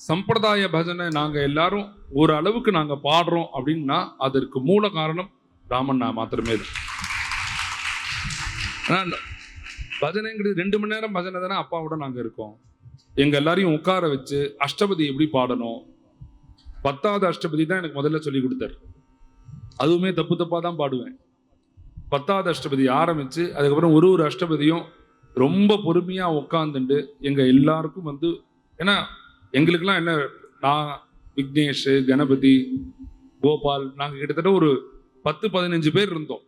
சம்பிரதாய பஜனை நாங்க எல்லாரும் ஒரு அளவுக்கு நாங்க பாடுறோம் அப்படின்னா அதற்கு மூல காரணம் ராமண்ணா மாத்திரமே தான். ஆனா பஜனைங்கிறது 2 மணி நேரம் பஜனை தானே அப்பாவோட நாங்க இருக்கோம். எங்க எல்லாரையும் உட்கார வச்சு அஷ்டபதி எப்படி பாடணும், 10வது அஷ்டபதி தான் எனக்கு முதல்ல சொல்லி கொடுத்தாரு. அதுவுமே தப்பு தப்பா தான் பாடுவேன். 10வது அஷ்டபதி ஆரம்பிச்சு அதுக்கப்புறம் ஒரு அஷ்டபதியும் ரொம்ப பொறுமையா உட்காந்துட்டு எங்க எல்லாருக்கும் வந்து, ஏன்னா எங்களுக்கெல்லாம் என்ன, நான் விக்னேஷ், கணபதி, கோபால், நாங்க கிட்டத்தட்ட ஒரு 10-15 பேர் இருந்தோம்.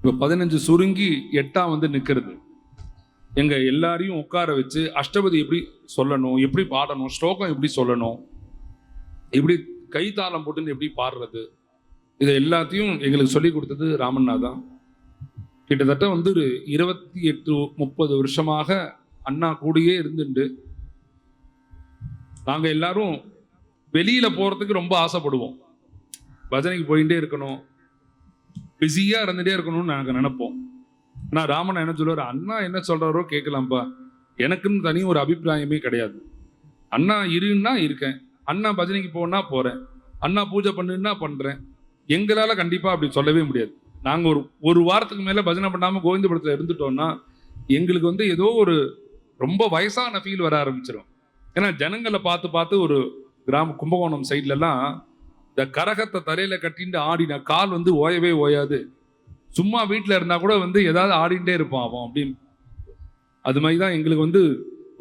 இப்ப 15 சுருங்கி 8ஆ வந்து நிக்கிறது. எங்க எல்லாரையும் உட்கார வச்சு அஷ்டபதி எப்படி சொல்லணும், எப்படி பாடணும், ஸ்லோகம் எப்படி சொல்லணும், எப்படி கைத்தாளம் போட்டுன்னு எப்படி பாடுறது, இதை எல்லாத்தையும் எங்களுக்கு சொல்லி கொடுத்தது ராமண்ணா தான். கிட்டத்தட்ட வந்து ஒரு 28-30 வருஷமாக அண்ணா கூடயே இருந்துட்டு நாங்க எல்லாரும் வெளியில போறதுக்கு ரொம்ப ஆசைப்படுவோம். பஜனைக்கு போயிட்டே இருக்கணும், பிஸியா இருந்துட்டே இருக்கணும்னு நாங்க நினைப்போம். நான் ராமண்ணா என்ன சொல்லுவாரு, அண்ணா என்ன சொல்றாரோ கேட்கலாம்ப்பா, எனக்குன்னு தனி ஒரு அபிப்பிராயமே கிடையாது. அண்ணா இருன்னா இருக்கேன், அண்ணா பஜனைக்கு போனா போறேன், அண்ணா பூஜை பண்ணுன்னா பண்றேன். எங்களால கண்டிப்பா அப்படி சொல்லவே முடியாது. நாங்க ஒரு வாரத்துக்கு மேல பஜனை பண்ணாம கோவிந்தபுரத்துல இருந்துட்டோம்னா எங்களுக்கு வந்து ஏதோ ஒரு ரொம்ப வயசான ஃபீல் வர ஆரம்பிச்சிடும். ஏன்னா ஜனங்களை பார்த்து பார்த்து ஒரு கிராம கும்பகோணம் சைட்ல எல்லாம் இந்த கரகத்தை தரையில கட்டிட்டு ஆடின கால் வந்து ஓயவே ஓயாது. சும்மா வீட்டில் இருந்தா கூட வந்து ஏதாவது ஆடிண்டே இருப்பான் அவன் அப்படின்னு. அது மாதிரி தான் எங்களுக்கு வந்து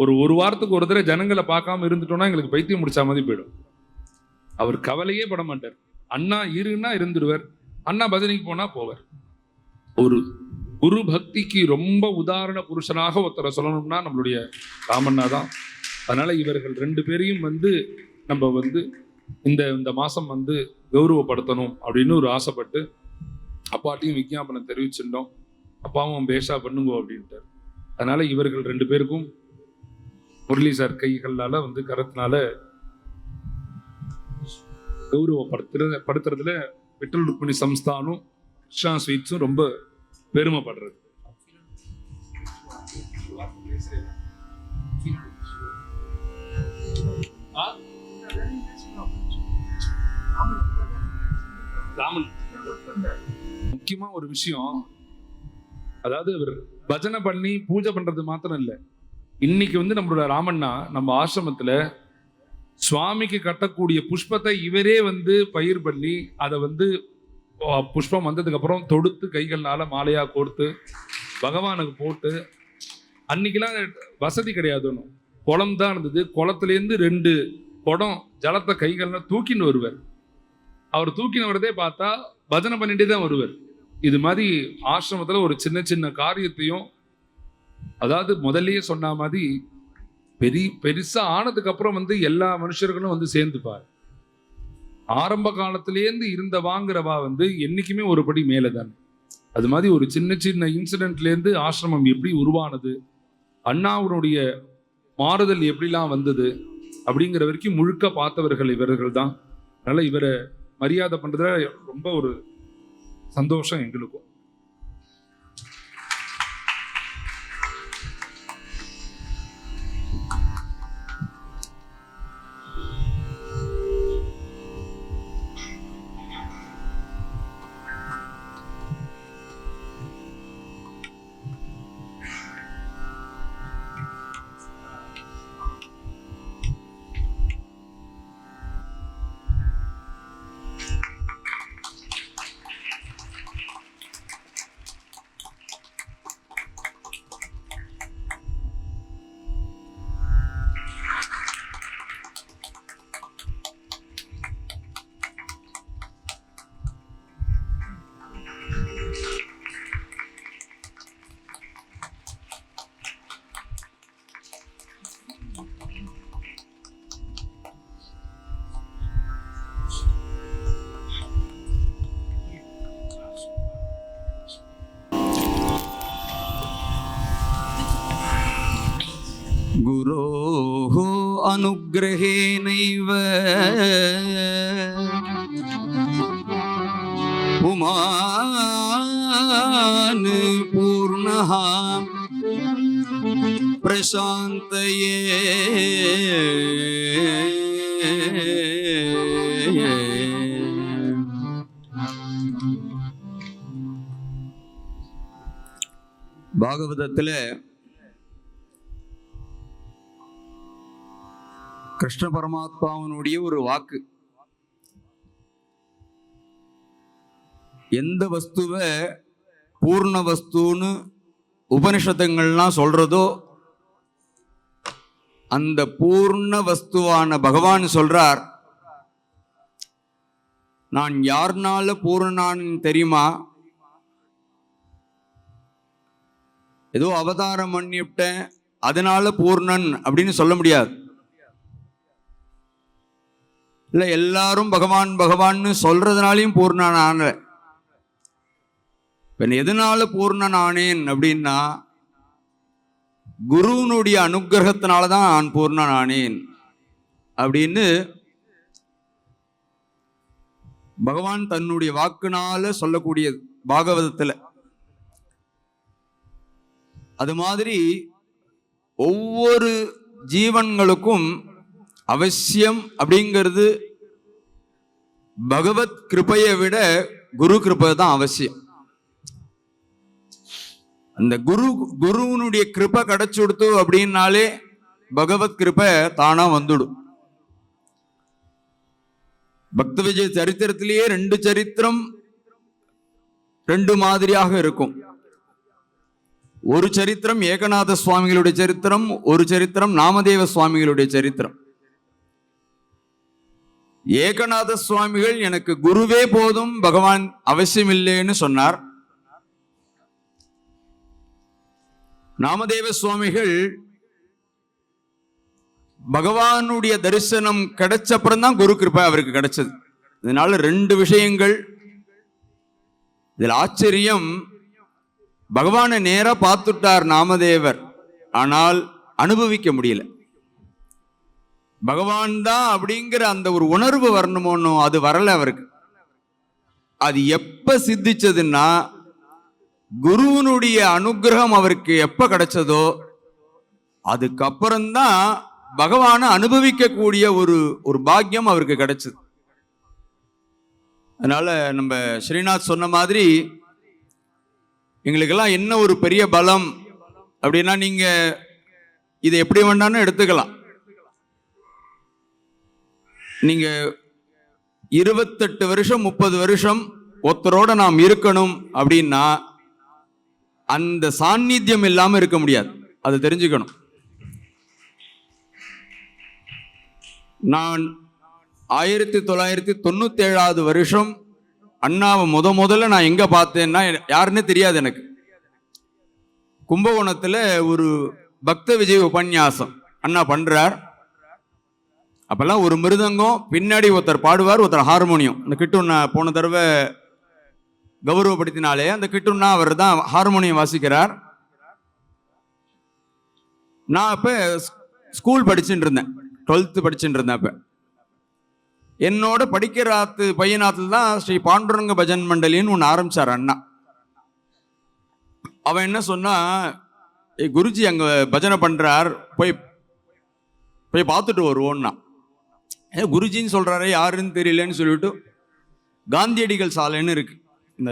ஒரு வாரத்துக்கு ஒரு தடவை ஜனங்களை பார்க்காம இருந்துட்டோம்னா எங்களுக்கு பைத்தியம் முடிச்ச மாதிரி போயிடும். அவர் கவலையே பட மாட்டார். அண்ணா இருன்னா இருந்துடுவார், அண்ணா பஜனைக்கு போனா போவார். ஒரு குரு பக்திக்கு ரொம்ப உதாரண புருஷனாக ஒருத்தரை சொல்லணும்னா நம்மளுடைய ராமண்ணா தான். அதனால இவர்கள் 2 பேரையும் வந்து நம்ம வந்து இந்த மாசம் வந்து கௌரவப்படுத்தணும் அப்படின்னு ஒரு ஆசைப்பட்டு அப்பாட்டையும் விஞ்ஞாபனம் தெரிவிச்சிருந்தோம். அப்பாவும் பேஷா பண்ணுங்க அப்படின்ட்டு. அதனால இவர்கள் 2 பேருக்கும் முரளி சார் கைகளால வந்து கரத்தினால கௌரவப்படுத்துறதுல விட்டல் ருக்மிணி சம்ஸ்தானும் கிருஷ்ணா ஸ்வீட்ஸும் ரொம்ப பெருமைப்படுறது. ராமன் முக்கியமா ஒரு விஷயம், அதாவது அவர் பஜனை பண்ணி பூஜை பண்றது மாத்திரம் இல்லை. இன்னைக்கு வந்து நம்மளோட ராமண்ணா நம்ம ஆசிரமத்துல சுவாமிக்கு கட்டக்கூடிய புஷ்பத்தை இவரே வந்து பயிர் பண்ணி அதை வந்து புஷ்பம் வந்ததுக்கு அப்புறம் தொடுத்து கைகள்னால மாலையா கோர்த்து பகவானுக்கு போட்டு, அன்னைக்கெல்லாம் வசதி கிடையாதுன்னு குளம் தான் இருந்தது. குளத்துலேருந்து 2 குடம் ஜலத்தை கைகள்ல தூக்கின்னு வருவார். அவர் தூக்கின்னு வரதே பார்த்தா பஜனை பண்ணிட்டே தான் வருவார். இது மாதிரி ஆசிரமத்துல ஒரு சின்ன சின்ன காரியத்தையும், அதாவது முதல்லயே சொன்ன மாதிரி பெருசா ஆனதுக்கு அப்புறம் வந்து எல்லா மனுஷர்களும் வந்து சேர்ந்துப்பார். ஆரம்ப காலத்திலேருந்து இருந்த வாங்குறவா வந்து என்னைக்குமே ஒரு படி மேலதான். அது மாதிரி ஒரு சின்ன சின்ன இன்சிடென்ட்லேருந்து ஆசிரமம் எப்படி உருவானது, அண்ணாவுடைய மாறுதல் எப்படிலாம் வந்தது அப்படிங்கிற வரைக்கும் முழுக்க பார்த்தவர்கள் இவர்கள் தான். அதனால இவரை மரியாதை பண்றதுல ரொம்ப ஒரு சந்தோஷம் எங்களுக்கும். गुरोः अनुग्रहेणैव पुमान् पूर्णः प्रशान्तये பாகவதத்தில் கிருஷ்ண பரமாத்மாவனுடைய ஒரு வாக்கு. எந்த வஸ்துவை பூர்ண வஸ்துன்னு உபனிஷத்துங்கள்லாம் சொல்றதோ அந்த பூர்ண வஸ்துவான பகவான் சொல்றார், நான் யாருனால பூர்ணனான்னு தெரியுமா? ஏதோ அவதாரம் பண்ணிவிட்டேன் அதனால பூர்ணன் அப்படின்னு சொல்ல முடியாது. இல்ல எல்லாரும் பகவான் பகவான்னு சொல்றதுனாலையும் பூர்ணன் ஆனல. எதனால பூர்ணன் ஆனேன் அப்படின்னா குருவனுடைய அனுகிரகத்தினாலதான் நான் பூர்ணன் ஆனேன் அப்படின்னு பகவான் தன்னுடைய வாக்குனால சொல்லக்கூடியது பாகவதத்துல. அது மாதிரி ஒவ்வொரு ஜீவன்களுக்கும் அவசியம் அப்படிங்கிறது பகவத் கிருபையை விட குரு கிருபை தான் அவசியம். அந்த குருவனுடைய கிருபை கிடைச்சு கொடுத்து அப்படின்னாலே பகவத் கிருபை தானா வந்துடும். பக்த விஜய சரித்திரத்திலேயே 2 சரித்திரம் 2 மாதிரியாக இருக்கும். ஒரு சரித்திரம் ஏகநாத சுவாமிகளுடைய சரித்திரம், ஒரு சரித்திரம் நாமதேவ சுவாமிகளுடைய சரித்திரம். ஏகநாத சுவாமிகள் எனக்கு குருவே போதும் பகவான் அவசியம் இல்லைன்னு சொன்னார். நாமதேவ சுவாமிகள் பகவானுடைய தரிசனம் கிடைச்சப்புறம் தான் குரு கிருபை அவருக்கு கிடைச்சது. இதனால 2 விஷயங்கள். இதில் ஆச்சரியம், பகவானை நேரா பார்த்துட்டார் நாமதேவர், ஆனால் அனுபவிக்க முடியல. பகவான் தான் அப்படிங்கிற அந்த ஒரு உணர்வு வரணுமோனோ அது வரல அவருக்கு. அது எப்ப சித்திச்சதுன்னா குருவனுடைய அனுகிரகம் அவருக்கு எப்ப கிடைச்சதோ அதுக்கப்புறம்தான் பகவானை அனுபவிக்கக்கூடிய ஒரு பாக்கியம் அவருக்கு கிடைச்சது. அதனால நம்ம ஸ்ரீநாத் சொன்ன மாதிரி எங்களுக்கெல்லாம் என்ன ஒரு பெரிய பலம் அப்படின்னா, நீங்க இதை எப்படி வேண்டான்னு எடுத்துக்கலாம். நீங்க 28 வருஷம் 30 வருஷம் ஒருத்தரோட நாம் இருக்கணும் அப்படின்னா அந்த சாநித்தியம் இல்லாம இருக்க முடியாது. அது தெரிஞ்சுக்கணும். நான் 1997 வருஷம் அண்ணாவை முதல்ல நான் எங்க பார்த்தேன்னா யாருன்னு தெரியாது எனக்கு. கும்பகோணத்துல ஒரு பக்த விஜய் உபன்யாசம் அண்ணா பண்றார். அப்பெல்லாம் ஒரு மிருதங்கம், பின்னாடி ஒருத்தர் பாடுவார், ஒருத்தர் ஹார்மோனியம். அந்த கிட்டுண்ணா போன தடவை கௌரவப்படுத்தினாலே அந்த கிட்டுண்ணா அவர் தான் ஹார்மோனியம் வாசிக்கிறார். நான் அப்ப ஸ்கூல் படிச்சுட்டு இருந்தேன், 12th படிச்சுட்டு இருந்தேன். அப்ப என்னோட படிக்கிற பையனாத்துல தான் ஸ்ரீ பாண்டுரங்க பஜன் மண்டலின்னு ஒன்று ஆரம்பிச்சார் அண்ணா. அவன் என்ன சொன்னா, குருஜி அங்க பஜனை பண்றார், போய் பார்த்துட்டு வருவோன்னா. குருஜின்னு சொல்றாரு, யாருன்னு தெரியலன்னு சொல்லிட்டு காந்தியடிகள் சாலைன்னு இருக்கு, இந்த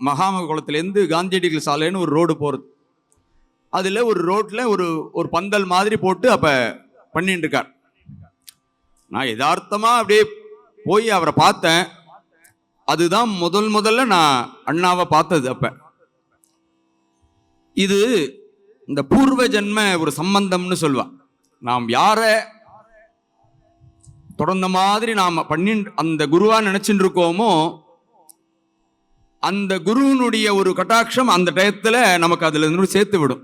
மகாமக குளத்துலேருந்து காந்தியடிகள் சாலைன்னு ஒரு ரோடு போகிறது. அதில் ஒரு ரோட்டில் ஒரு பந்தல் மாதிரி போட்டு அப்போ பண்ணிட்டு இருக்கார். நான் யதார்த்தமாக அப்படியே போய் அவரை பார்த்தேன். அதுதான் முதல்ல நான் அண்ணாவை பார்த்தது. அப்போ இது இந்த பூர்வ ஜென்ம ஒரு சம்பந்தம்னு சொல்லுவான். நாம் யாரை தொடர்ந்த மாதிரி நாம் அந்த குருவா நினைச்சுட்டு இருக்கோமோ அந்த குருவனுடைய ஒரு கட்டாட்சம் அந்த டயத்துல நமக்கு அதுல இருந்து சேர்த்து விடும்.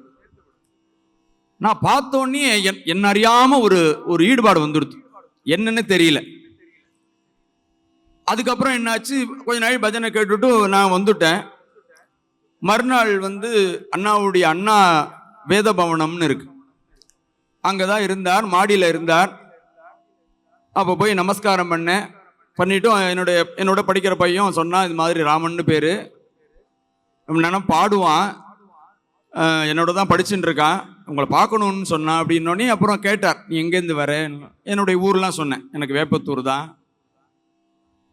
நான் பார்த்தோன்னே என்ன அறியாம ஒரு ஈடுபாடு வந்துடுது, என்னன்னு தெரியல. அதுக்கப்புறம் என்னாச்சு, கொஞ்ச நாள் பஜனை கேட்டுட்டு நான் வந்துட்டேன். மறுநாள் அண்ணாவுடைய அண்ணா வேத பவனம்னு இருக்கு, அங்கதான் இருந்தார், மாடியில இருந்தார். அப்போ போய் நமஸ்காரம் பண்ணிட்டும் என்னோட படிக்கிற பையன் சொன்னான், இது மாதிரி ராமன்னு பேரு, நானும் பாடுவான், என்னோட தான் படிச்சுட்டு இருக்கான், உங்களை பார்க்கணும்னு சொன்னான் அப்படின்னோடனே அப்புறம் கேட்டார், நீ எங்கேருந்து வர? என்னுடைய ஊர்லாம் சொன்னேன், எனக்கு வேப்பத்தூர் தான்.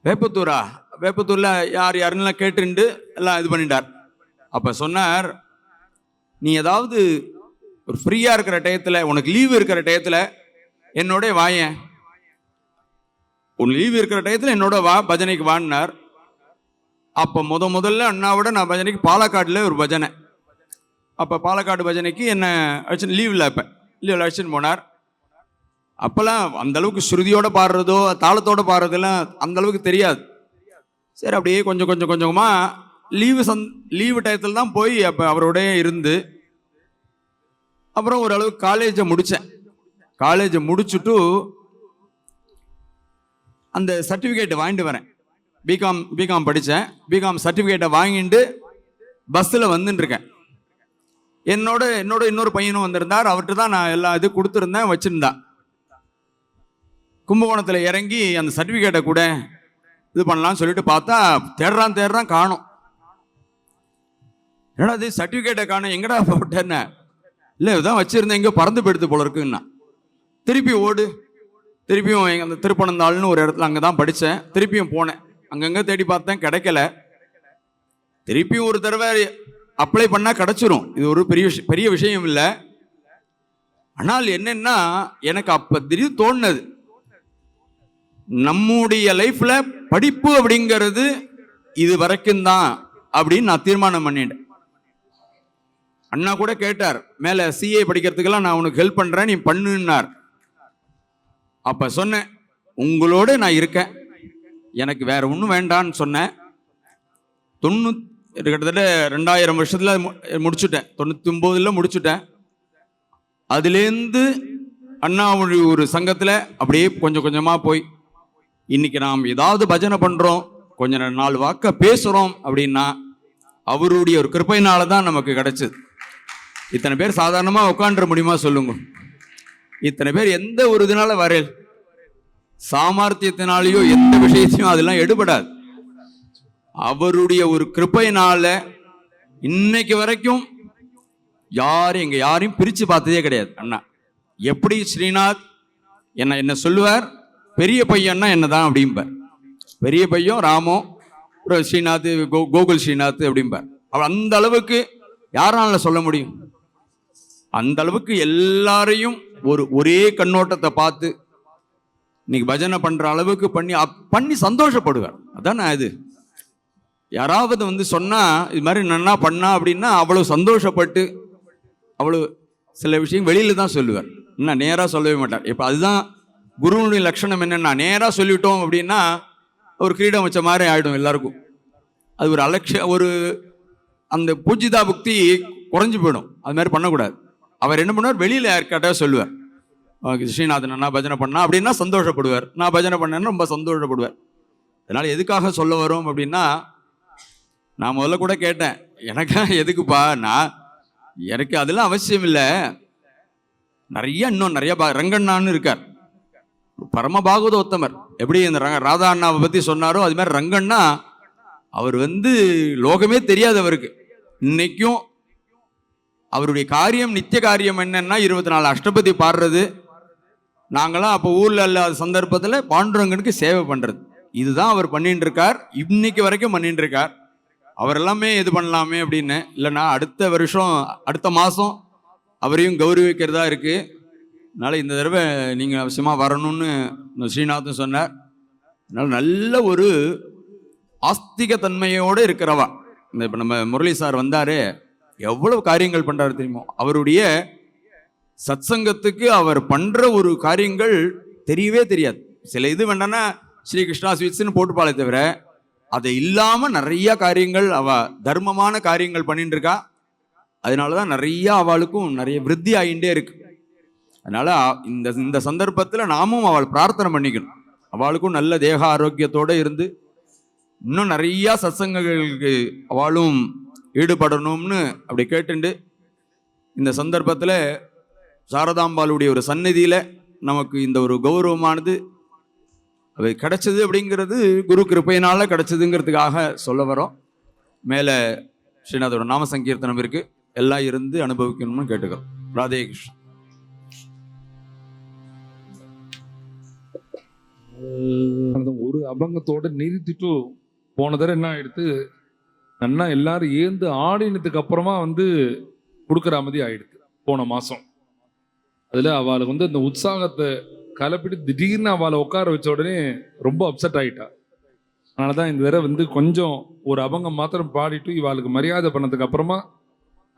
வேப்பத்தூரில் யாருன்னெலாம் கேட்டுண்டு எல்லாம் இது பண்ணிட்டார். அப்போ சொன்னார், நீ ஏதாவது ஒரு ஃப்ரீயாக இருக்கிற டயத்தில், உனக்கு லீவு இருக்கிற டயத்தில் என்னோட வாயேன், உன் லீவ் இருக்கிற டயத்தில் என்னோட வா, பஜனைக்கு வான்னார். அப்போ முதல்ல அண்ணாவோட நான் பஜனைக்கு பாலக்காட்டில் ஒரு பஜனை. அப்போ பாலக்காடு பஜனைக்கு என்ன அழைச்சின்னு லீவில் அழைச்சின்னு போனார். அப்போல்லாம் அந்த அளவுக்கு ஸ்ருதியோட பாடுறதோ தாளத்தோட பாடுறதெல்லாம் அந்த அளவுக்கு தெரியாது. சரி, அப்படியே கொஞ்சமாக லீவு டயத்தில் தான் போய் அப்போ அவரோட இருந்து அப்புறம் ஓரளவுக்கு காலேஜை முடித்தேன். காலேஜை முடிச்சுட்டு அந்த சர்டிஃபிகேட்டை வாங்கிட்டு வரேன். பிகாம் படித்தேன். பிகாம் சர்டிஃபிகேட்டை வாங்கிட்டு பஸ்ஸில் வந்துட்டுருக்கேன். என்னோட இன்னொரு பையனும் வந்திருந்தார். அவர்கிட்ட தான் நான் எல்லா இது கொடுத்துருந்தேன், வச்சுருந்தேன். கும்பகோணத்தில் இறங்கி அந்த சர்டிஃபிகேட்டை கூட இது பண்ணலாம்னு சொல்லிட்டு பார்த்தா தேடுறான் காணும். என்னடா இது சர்டிஃபிகேட்டை காணும், எங்கடா போட்டேன்னு. இல்லை இதுதான் வச்சுருந்தேன், எங்கேயோ பறந்து போயிடுது போல இருக்குன்னா. திருப்பியும் அந்த திருப்பனந்தாள்னு ஒரு இடத்துல அங்கே தான் படித்தேன். திருப்பியும் போனேன், அங்கங்கே தேடி பார்த்தேன், கிடைக்கல. திருப்பியும் ஒரு தடவை அப்ளை பண்ணால் கிடச்சிரும். இது ஒரு பெரிய விஷயம் இல்லை. ஆனால் என்னன்னா எனக்கு அப்போ திடீர்னு தோணுது, நம்முடைய லைஃப்ல படிப்பு அப்படிங்கிறது இது வரைக்கும் தான் அப்படின்னு நான் தீர்மானம் பண்ணிட்டேன். அண்ணா கூட கேட்டார், மேலே சிஏ படிக்கிறதுக்கெல்லாம் நான் உனக்கு ஹெல்ப் பண்ணுறேன், நீ பண்ணுன்னார். அப்போ சொன்னேன், உங்களோட நான் இருக்கேன், எனக்கு வேற ஒன்றும் வேண்டான்னு சொன்னேன். கிட்டத்தட்ட 2000 வருஷத்தில் முடிச்சுட்டேன். 99 முடிச்சுட்டேன். அதுலேருந்து அண்ணாவுடைய ஒரு சங்கத்தில் அப்படியே கொஞ்சமாக போய் இன்னைக்கு நாம் ஏதாவது பஜனை பண்ணுறோம், கொஞ்ச நாள் வாக்க பேசுகிறோம் அப்படின்னா அவருடைய ஒரு கிருப்பையினால தான் நமக்கு கிடைச்சது. இத்தனை பேர் சாதாரணமாக உட்காந்துட முடியுமா சொல்லுங்க? இத்தனை பேர் எந்த ஒரு இதனால வரையல் சாமர்த்தியத்தினாலேயோ எந்த விஷயத்தையும் அதெல்லாம் எடுபடாது. அவருடைய ஒரு கிருப்பையினால இன்னைக்கு வரைக்கும் யாரையும் பிரித்து பார்த்ததே கிடையாது. அண்ணா எப்படி ஸ்ரீநாத் என்ன சொல்லுவார், பெரிய பையன்னா என்னதான் அப்படிம்பார். பெரிய பையன் ராமோ, ஸ்ரீநாத், கோகுல் ஸ்ரீநாத் அப்படிம்பார். அவர் அந்த அளவுக்கு யாரால சொல்ல முடியும்? அந்த அளவுக்கு எல்லாரையும் ஒரே கண்ணோட்டத்தை பார்த்து இன்னைக்கு பஜனை பண்ற அளவுக்கு பண்ணி சந்தோஷப்படுவார். அதான் இது யாராவது சொன்னா இது மாதிரி நன்னா பண்ணா அப்படின்னா அவ்வளவு சந்தோஷப்பட்டு அவ்வளவு சில விஷயம் வெளியில தான் சொல்லுவார், இன்னும் நேராக சொல்லவே மாட்டார். இப்போ அதுதான் குருவுடைய லட்சணம். என்னன்னா நேராக சொல்லிட்டோம் அப்படின்னா ஒரு கிரீடம் வச்ச மாதிரி ஆயிடும் எல்லாருக்கும். அது ஒரு அந்த பூஜிதா புக்தி குறைஞ்சு போயிடும். அது மாதிரி பண்ணக்கூடாது. அவர் என்ன பண்ணுவார், வெளியில யாருக்காட்டாக சொல்லுவார், ஸ்ரீநாதன் அண்ணா பஜனை பண்ணா அப்படின்னா சந்தோஷப்படுவார். நான் பஜனை பண்ணேன்னு ரொம்ப சந்தோஷப்படுவார். அதனால எதுக்காக சொல்ல வரோம் அப்படின்னா, நான் முதல்ல கூட கேட்டேன், எதுக்குப்பா, எனக்கு அதெல்லாம் அவசியம் இல்லை. இன்னும் நிறைய ரங்கண்ணான்னு இருக்கார், பரம பாகவதோத்தமர். எப்படி இந்த ராதா அண்ணாவை பத்தி சொன்னாரோ அது மாதிரி ரங்கண்ணா அவர் லோகமே தெரியாது அவருக்கு. இன்னைக்கும் அவருடைய காரியம், நித்திய காரியம் என்னன்னா 24 அஷ்டபதி பாடுறது. நாங்களாம் அப்போ ஊர்ல இல்லாத சந்தர்ப்பத்தில் பாண்டுரங்கனுக்கு சேவை பண்றது. இதுதான் அவர் பண்ணிட்டு இருக்கார், இன்னைக்கு வரைக்கும் பண்ணிட்டு இருக்கார். அவர் எல்லாமே இது பண்ணலாமே அப்படின்னு இல்லைன்னா அடுத்த மாதம் அவரையும் கௌரவிக்கிறதா இருக்கு. அதனால இந்த தடவை நீங்கள் அவசியமாக வரணும்னு ஸ்ரீநாத்தும் சொன்னார். அதனால நல்ல ஒரு ஆஸ்திக தன்மையோடு இருக்கிறவா. இப்போ நம்ம முரளி சார் வந்தாரு, எவ்வளவு காரியங்கள் பண்றாரு தெரியுமோ. அவருடைய சத்சங்கத்துக்கு அவர் பண்ற ஒரு காரியங்கள் தெரியவே தெரியாது. சில இது வேண்டாம்னா ஸ்ரீ கிருஷ்ணா ஸ்வீட்ஸ்ன்னு போட்டுப்பாளே தவிர அதை இல்லாம நிறைய காரியங்கள் அவ தர்மமான காரியங்கள் பண்ணிட்டு இருக்கா. அதனாலதான் நிறைய அவளுக்கும் நிறைய விருத்தி ஆகிட்டே இருக்கு. அதனால இந்த சந்தர்ப்பத்துல நாமும் அவள் பிரார்த்தனை பண்ணிக்கணும், அவளுக்கும் நல்ல தேக ஆரோக்கியத்தோட இருந்து இன்னும் நிறைய சத்சங்கங்களுக்கு அவளும் ஈடுபடணும்னு அப்படி கேட்டுண்டு, இந்த சந்தர்ப்பத்தில் சாரதாம்பாளுடைய ஒரு சந்நிதியில் நமக்கு இந்த ஒரு கௌரவமானது அது கிடைச்சது அப்படிங்கிறது குரு கிருப்பையினால கிடைச்சதுங்கிறதுக்காக சொல்ல வரோம். மேலே ஸ்ரீநாதோட நாம சங்கீர்த்தனம் இருக்கு, எல்லாம் இருந்து அனுபவிக்கணும்னு கேட்டுக்கிறோம். ராதே கிருஷ்ணன். ஒரு அபங்கத்தோட நிறுத்திட்டு போன தடவை என்ன ஆயிடுத்து, நன்னா எல்லாரும் ஏந்து ஆடினதுக்கு அப்புறமா கொடுக்குற மாதிரி ஆயிடுது போன மாசம். அதுல அவளுக்கு அந்த உற்சாகத்தை கலப்பிட்டு திடீர்னு அவளை உட்கார வச்ச உடனே ரொம்ப அப்செட் ஆயிட்டா. அதனால தான் இந்த தடவை வந்து கொஞ்சம் ஒரு அபங்கம் மாத்திரம் பாடிட்டு இவாளுக்கு மரியாதை பண்ணதுக்கு அப்புறமா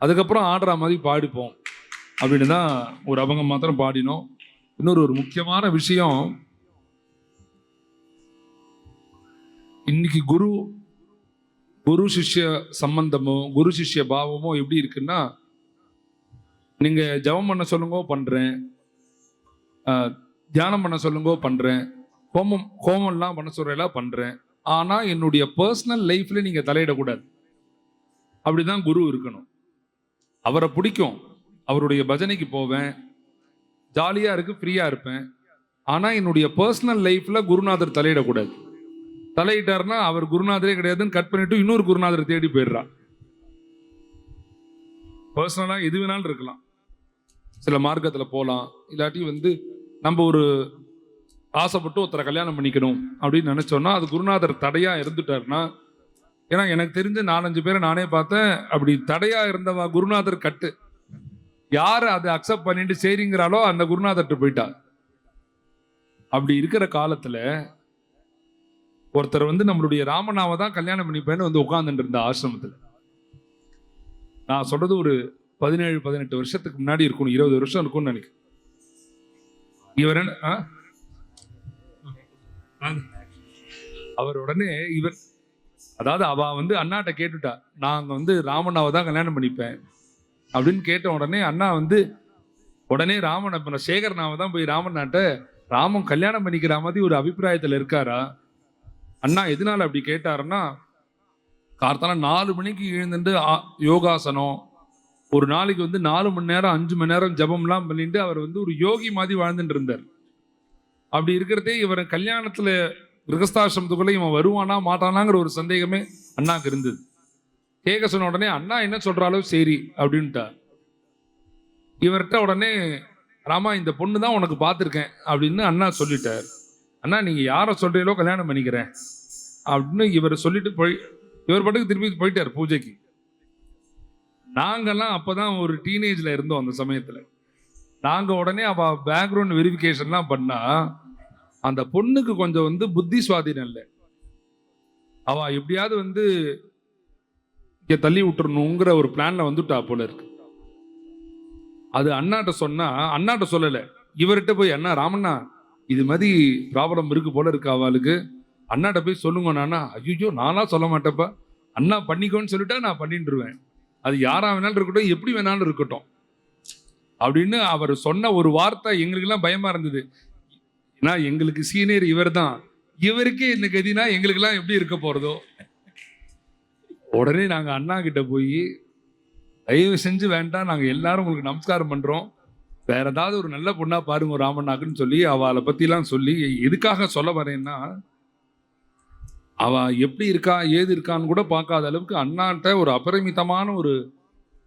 அதுக்கப்புறம் ஆடுற மாதிரி பாடிப்போம் அப்படின்னு தான் ஒரு அபங்கம் மாத்திரம் பாடினோம். இன்னொரு ஒரு முக்கியமான விஷயம், இன்னைக்கு குரு சிஷ்ய சம்பந்தமோ குரு சிஷ்ய பாவமோ எப்படி இருக்குன்னா, நீங்க ஜபம் பண்ண சொல்லுங்கோ பண்றேன், தியானம் பண்ண சொல்லுங்கோ பண்றேன், ஹோமம்லாம் பண்ண சொல்றேன் பண்றேன், ஆனா என்னுடைய பர்சனல் லைஃப்ல நீங்க தலையிடக்கூடாது. அப்படிதான் குரு இருக்கணும். அவரை பிடிக்கும், அவருடைய பஜனைக்கு போவேன், ஜாலியா இருக்கு, ஃப்ரீயா இருப்பேன், ஆனா என்னுடைய பர்சனல் லைஃப்ல குருநாதர் தலையிடக்கூடாது. தலையிட்டாருன்னா அவர் குருநாதரே கிடையாதுன்னு கட் பண்ணிட்டு இன்னொரு குருநாதரை தேடி போயிடுறா. பர்சனலா எது வேணாலும் இருக்கலாம், சில மார்க்கத்துல போகலாம், இல்லாட்டி வந்து நம்ம ஒரு ஆசைப்பட்டு ஒருத்தரை கல்யாணம் பண்ணிக்கணும் அப்படின்னு நினைச்சோம்னா அது குருநாதர் தடையா இருந்துட்டாருன்னா, ஏன்னா எனக்கு தெரிஞ்ச 4-5 பேரை நானே பார்த்தேன், அப்படி தடையா இருந்தவா குருநாதர் கட்டு யாரு அதை அக்செப்ட் பண்ணிட்டு சரிங்கிறாலோ அந்த குருநாதர்கிட்ட போயிட்டா. அப்படி இருக்கிற காலத்துல ஒருத்தர் வந்து நம்மளுடைய ராமனாவை தான் கல்யாணம் பண்ணிப்பேன்னு வந்து உட்கார்ந்துட்டு இருந்த ஆசிரமத்துல. நான் சொல்றது ஒரு 17-18 வருஷத்துக்கு முன்னாடி இருக்கணும், 20 வருஷம் இருக்கும்னு நினைக்கிறேன். இவர் அவர் உடனே அதாவது அவ வந்து அண்ணாட்ட கேட்டுட்டா, நாங்க வந்து ராமனாவை தான் கல்யாணம் பண்ணிப்பேன் அப்படின்னு கேட்ட உடனே அண்ணா வந்து உடனே ராமன் சேகரனாவை தான் போய் ராமனாட்ட, ராமன் கல்யாணம் பண்ணிக்கிற மாதிரி ஒரு அபிப்பிராயத்துல இருக்காரா? அண்ணா எதனால அப்படி கேட்டாருன்னா, கார்த்தால 4 மணிக்கு எழுந்துட்டு யோகாசனம், ஒரு நாளைக்கு வந்து 4 மணி நேரம் 5 மணி நேரம் ஜபம்லாம் பண்ணிட்டு அவர் வந்து ஒரு யோகி மாதிரி வாழ்ந்துட்டு இருந்தார். அப்படி இருக்கிறதே இவர் கல்யாணத்துல கிரகஸ்தாசிரமத்துக்குள்ள இவன் வருவானா மாட்டானாங்கிற ஒரு சந்தேகமே அண்ணாக்கு இருந்தது. கேட்க சொன்ன உடனே அண்ணா என்ன சொல்றாலோ சரி அப்படின்ட்டா. இவர்கிட்ட உடனே ராமா இந்த பொண்ணு தான் உனக்கு பார்த்துருக்கேன் அப்படின்னு அண்ணா சொல்லிட்டார். அண்ணா நீங்க யாரை சொல்றீங்களோ கல்யாணம் பண்ணிக்கிறேன் அப்படின்னு இவர் சொல்லிட்டு இவர் பாட்டுக்கு திருப்பி போயிட்டார் பூஜைக்கு. நாங்கெல்லாம் அப்பதான் ஒரு டீனேஜ்ல இருந்தோம். அந்த சமயத்துல நாங்க உடனே அவ பேக்ரவுண்ட் வெரிஃபிகேஷன்லாம் பண்ணா அந்த பொண்ணுக்கு கொஞ்சம் வந்து புத்தி சுவாதீனம் இல்லை. அவ எப்படியாவது வந்து இங்க தள்ளி விட்டுறணுங்கிற ஒரு பிளான்ல வந்துட்டா போல இருக்கு. அது அண்ணாட்ட சொன்னா, அண்ணாட்ட சொல்லல, இவர்கிட்ட போய் அண்ணா ராமண்ணா இது மாதிரி ப்ராப்ளம் இருக்கு போல இருக்கு அவளுக்கு, அண்ணாட்ட போய் சொல்லுங்க. நானா ஐயோ நானா சொல்ல மாட்டேப்பா, அண்ணா பண்ணிக்கோன்னு சொல்லிட்டா நான் பண்ணிட்டுருவேன், அது யாரா வேணாலும் இருக்கட்டும் எப்படி வேணாலும் இருக்கட்டும் அப்படின்னு அவர் சொன்ன ஒரு வார்த்தை எங்களுக்கெல்லாம் பயமா இருந்தது. ஏன்னா எங்களுக்கு சீனியர் இவர் தான், இவருக்கே இந்த கதினா எங்களுக்கெல்லாம் எப்படி இருக்க போறதோ. உடனே நாங்க அண்ணா கிட்ட போய் தயவு செஞ்சு வேண்டாம், நாங்க எல்லாரும் உங்களுக்கு நமஸ்காரம் பண்றோம், வேற ஏதாவது ஒரு நல்ல பொண்ணா பாருங்க ராமண்ணாக்குன்னு சொல்லி அவளை பத்திலாம் சொல்லி. எதுக்காக சொல்ல வரேன்னா, அவ எப்படி இருக்கா ஏது இருக்கான்னு கூட பார்க்காத அளவுக்கு அண்ணாட்ட ஒரு அபரிமிதமான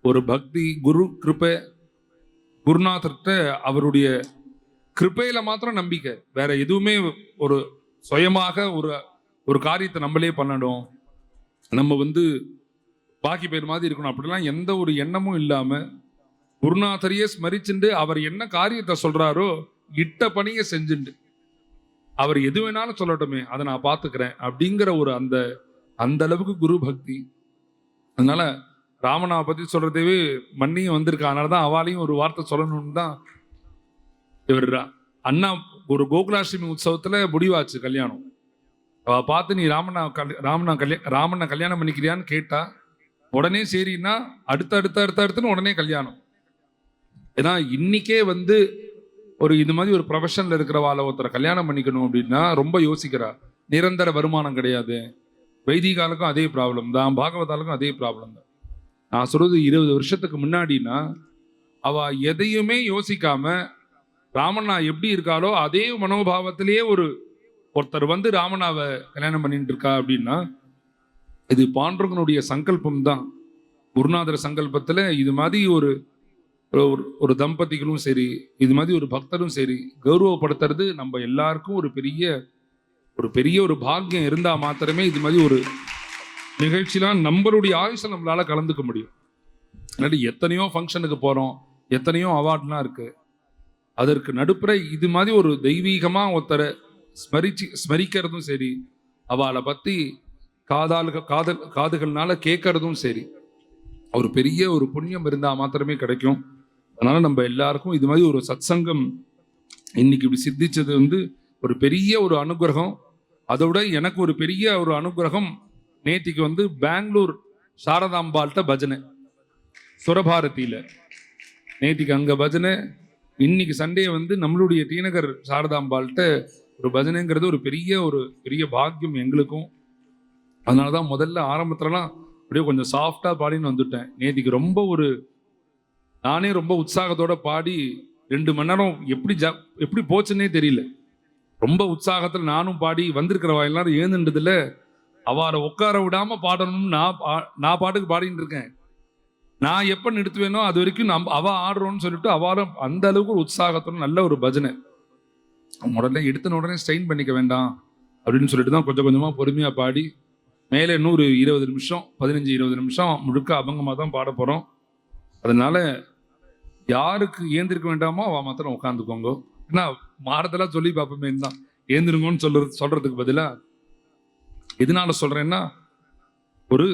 ஒரு பக்தி, குரு கிருபை, குருநாதர்கிட்ட அவருடைய கிருபையில மாத்திரம் நம்பிக்கை, வேற எதுவுமே ஒரு சுயமாக ஒரு காரியத்தை நம்மளே பண்ணணும், நம்ம வந்து பாக்கி பேர் மாதிரி இருக்கணும் அப்படிலாம் எந்த ஒரு எண்ணமும் இல்லாம குருநாதரையே ஸ்மரிச்சுண்டு அவர் என்ன காரியத்தை சொல்றாரோ இட்ட பணியை செஞ்சுண்டு அவர் எது வேணாலும் சொல்லட்டுமே அதை நான் பார்த்துக்கிறேன் அப்படிங்கிற ஒரு அந்த அளவுக்கு குரு பக்தி. அதனால ராமனாவை பத்தி சொல்றதேவே மண்ணியும் வந்திருக்கு. அதனாலதான் அவளையும் ஒரு வார்த்தை சொல்லணும்னு தான் இவர் அண்ணா ஒரு கோகுலாஷ்டமி உற்சவத்துல முடிவாச்சு கல்யாணம். அவ பார்த்து நீ ராமனை கல்யாணம் பண்ணிக்கிறியான்னு கேட்டா உடனே சரின்னா அடுத்தடுத்துன்னு உடனே கல்யாணம். ஏன்னா இன்னைக்கே வந்து ஒரு இது மாதிரி ஒரு ப்ரொஃபஷன்ல இருக்கிறவாளை ஒருத்தரை கல்யாணம் பண்ணிக்கணும் அப்படின்னா ரொம்ப யோசிக்கிறா. நிரந்தர வருமானம் கிடையாது. வைதிகாலுக்கும் அதே ப்ராப்ளம் தான், பாகவதாலுக்கும் அதே ப்ராப்ளம் தான். நான் சொல்றது 20 வருஷத்துக்கு முன்னாடினா அவ எதையுமே யோசிக்காம ராமண்ணா எப்படி இருக்காளோ அதே மனோபாவத்திலேயே ஒருத்தர் வந்து ராமண்ணாவை கல்யாணம் பண்ணிட்டு இருக்கா அப்படின்னா இது பாண்டவனுடைய சங்கல்பம் தான். குருநாதர் சங்கல்பத்துல இது மாதிரி ஒரு தம்பதிகளும் சரி, இது மாதிரி ஒரு பக்தரும் சரி கௌரவப்படுத்துறது நம்ம எல்லாருக்கும் ஒரு பெரிய ஒரு பாக்கியம் இருந்தா மாத்திரமே இது மாதிரி ஒரு நிகழ்ச்சிலாம் நம்மளுடைய ஆயுஷை நம்மளால கலந்துக்க முடியும். இல்லாட்டி எத்தனையோ ஃபங்க்ஷனுக்கு போறோம், எத்தனையோ அவார்ட்லாம் இருக்கு, அதற்கு நடுப்புற இது மாதிரி ஒரு தெய்வீகமா ஒருத்தரை ஸ்மரிக்கிறதும் சரி, அவளை பத்தி காதுகள்னால கேட்கறதும் சரி, ஒரு பெரிய ஒரு புண்ணியம் இருந்தா மாத்திரமே கிடைக்கும். அதனால நம்ம எல்லாருக்கும் இது மாதிரி ஒரு சத்சங்கம் இன்னைக்கு இப்படி சித்திச்சது வந்து ஒரு பெரிய ஒரு அனுகிரகம். அதோட எனக்கு ஒரு பெரிய ஒரு அனுகிரகம், நேத்திக்கு வந்து பெங்களூர் சாரதாம்பாள்கிட்ட பஜனை, சுரபாரதியில நேத்திக்கு அங்க பஜனை. இன்னைக்கு சண்டே வந்து நம்மளுடைய டிநகர் சாரதாம்பாள்கிட்ட ஒரு பஜனைங்கிறது ஒரு பெரிய பாக்கியம் எங்களுக்கும். அதனாலதான் முதல்ல ஆரம்பத்துலலாம் அப்படியே கொஞ்சம் சாஃப்டா பாடின்னு வந்துட்டேன். நேத்திக்கு நானே ரொம்ப உற்சாகத்தோட பாடி 2 மணி நேரம் எப்படி போச்சுன்னே தெரியல. ரொம்ப உற்சாகத்தில் நானும் பாடி வந்திருக்கிறவா எல்லாரும் ஏந்துன்றதுல அவரை உட்கார விடாம பாடணும்னு நான் பாட்டுக்கு பாடிட்டு இருக்கேன். நான் எப்ப நிறுத்துவேனோ அது வரைக்கும் அவ ஆடுறோன்னு சொல்லிட்டு அவளும் அந்த அளவுக்கு ஒரு உற்சாகத்தோட நல்ல ஒரு பஜனை. உடனே எடுத்துன உடனே ஸ்ட்ரெயின் பண்ணிக்க வேண்டாம் அப்படின்னு சொல்லிட்டு தான் கொஞ்சம் கொஞ்சமா பொறுமையா பாடி மேலே 20 நிமிஷம் 15-20 நிமிஷம் முழுக்க அபங்கமா தான் பாட போறோம். அதனால யாருக்கு ஏந்திருக்க வேண்டாமோ அவ மாத்திரம் உட்காந்துக்கோங்க. ஏன்னா மாறதெல்லாம் சொல்லி பார்ப்போமே தான், ஏந்திருங்கன்னு சொல்றதுக்கு பதிலா எதனால சொல்றேன்னா, ஒரு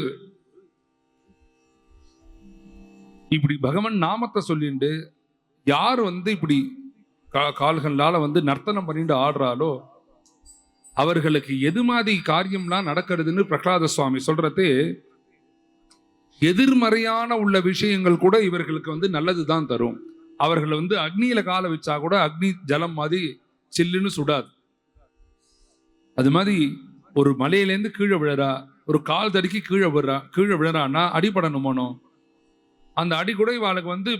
இப்படி பகவான் நாமத்தை சொல்லிட்டு யார் வந்து இப்படி கால்களால வந்து நர்த்தனம் பண்ணிட்டு ஆடுறாலோ அவர்களுக்கு எது மாதிரி காரியம்லாம் நடக்கிறதுன்னு பிரகலாத சுவாமி சொல்றது, எதிர்மறையான உள்ள விஷயங்கள் கூட இவர்களுக்கு வந்து நல்லதுதான் தரும். அவர்கள் வந்து அக்னியில கால வச்சா கூட அக்னி ஜலம் மாதிரி சில்லுன்னு சுடாது. அது மாதிரி ஒரு மலையிலேருந்து கீழே விழறா, ஒரு கால் தடுக்கி கீழே விழறான்னா அடிபடணுமோனோ, அந்த அடி கூட இவாளுக்கு வந்து